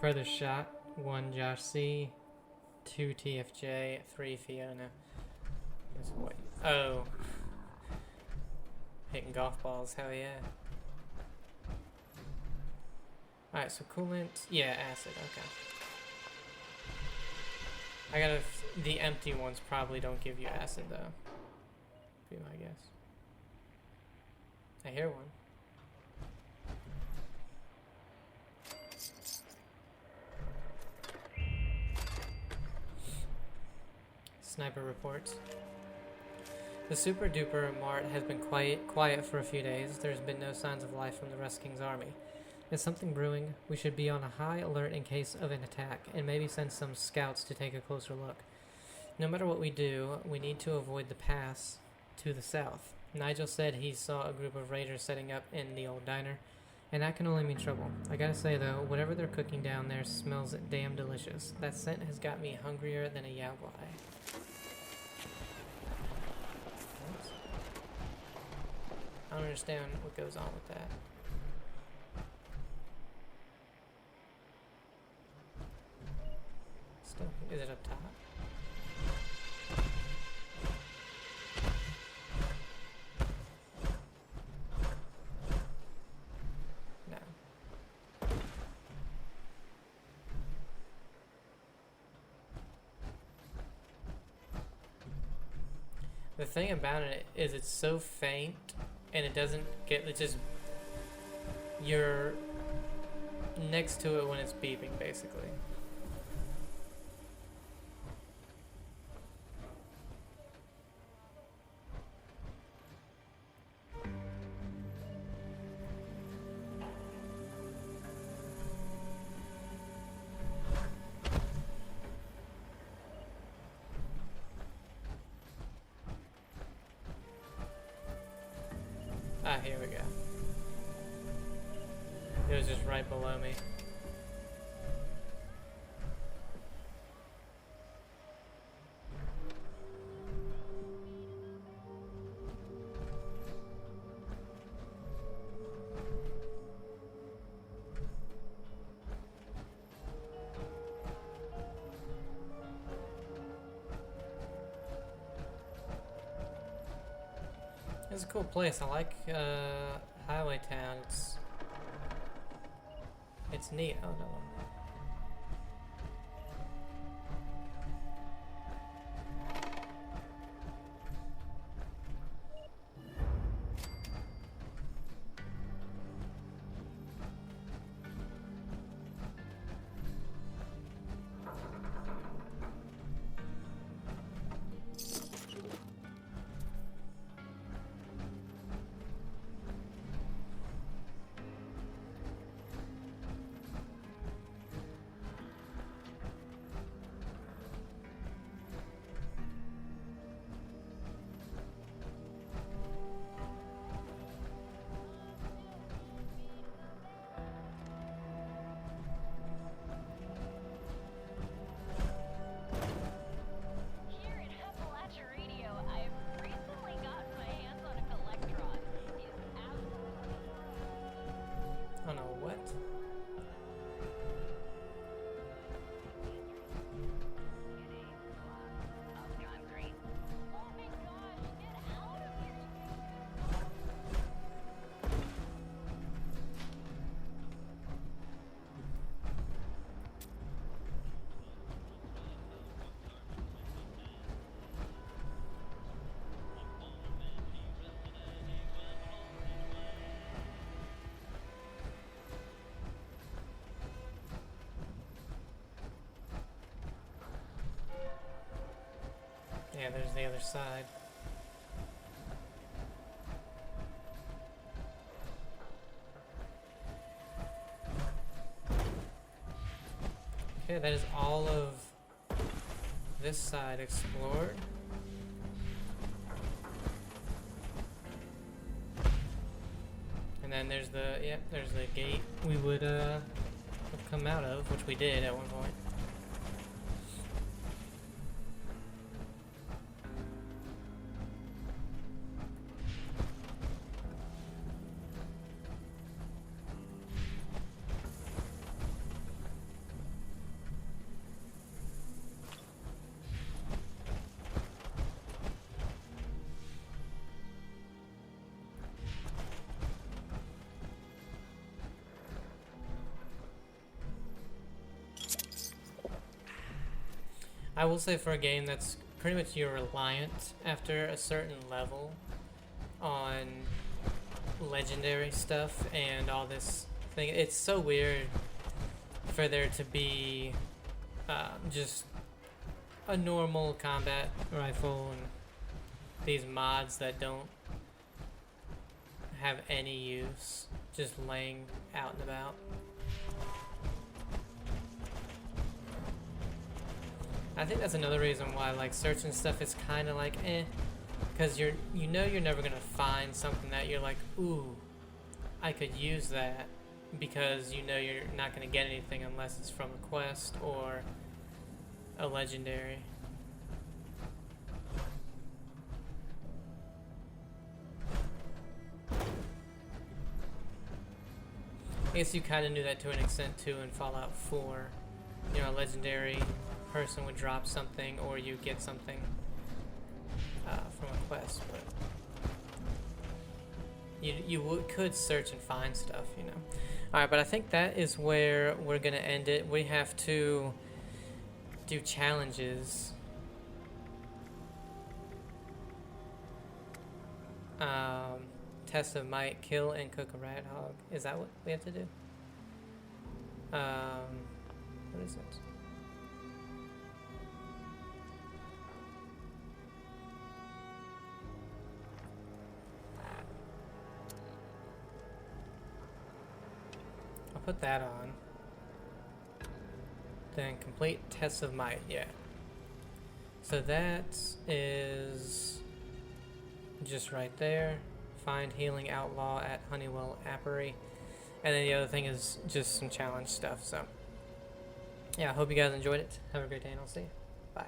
Further shot, 1 Josh C, 2 TFJ, 3 Fiona. This boy. Oh. Hitting golf balls, hell yeah. Alright, so coolant. Yeah, acid, okay. I gotta. The empty ones probably don't give you acid though. Be my guess. I hear one. Sniper reports. The Super Duper Mart has been quiet for a few days. There's been no signs of life from the Rust King's army. Is something brewing? We should be on a high alert in case of an attack, and maybe send some scouts to take a closer look. No matter what we do, we need to avoid the pass to the south. Nigel said he saw a group of raiders setting up in the old diner, and that can only mean trouble. I gotta say though, whatever they're cooking down there smells damn delicious. That scent has got me hungrier than a Yowguai. I don't understand what goes on with that. Still, is it up top? No. The thing about it is it's so faint. And it doesn't get, it's just, you're next to it when it's beeping, basically. Ah, here we go. It was just right below me. It's a cool place. I like Highway Town. It's neat. Oh no. Yeah, there's the other side. Okay, that is all of this side explored. And then there's the, yep, there's the gate we would have come out of, which we did at one point. I will say for a game that's pretty much you're reliant after a certain level on legendary stuff and all this thing, it's so weird for there to be just a normal combat rifle and these mods that don't have any use just laying out and about. I think that's another reason why like searching stuff is kind of like because you know you're never gonna find something that you're like, ooh, I could use that, because you know you're not gonna get anything unless it's from a quest or a legendary. I guess you kind of knew that to an extent too in Fallout 4. You know, a legendary person would drop something, or you get something from a quest, but you could search and find stuff, you know. All right, but I think that is where we're gonna end it. We have to do challenges. Test of might, kill and cook a rat hog. Is that what we have to do? What is it? I'll put that on. Then complete test of might, yeah. So that is just right there. Find healing outlaw at Honeywell Apiary. And then the other thing is just some challenge stuff. So yeah, I hope you guys enjoyed it. Have a great day and I'll see you. Bye.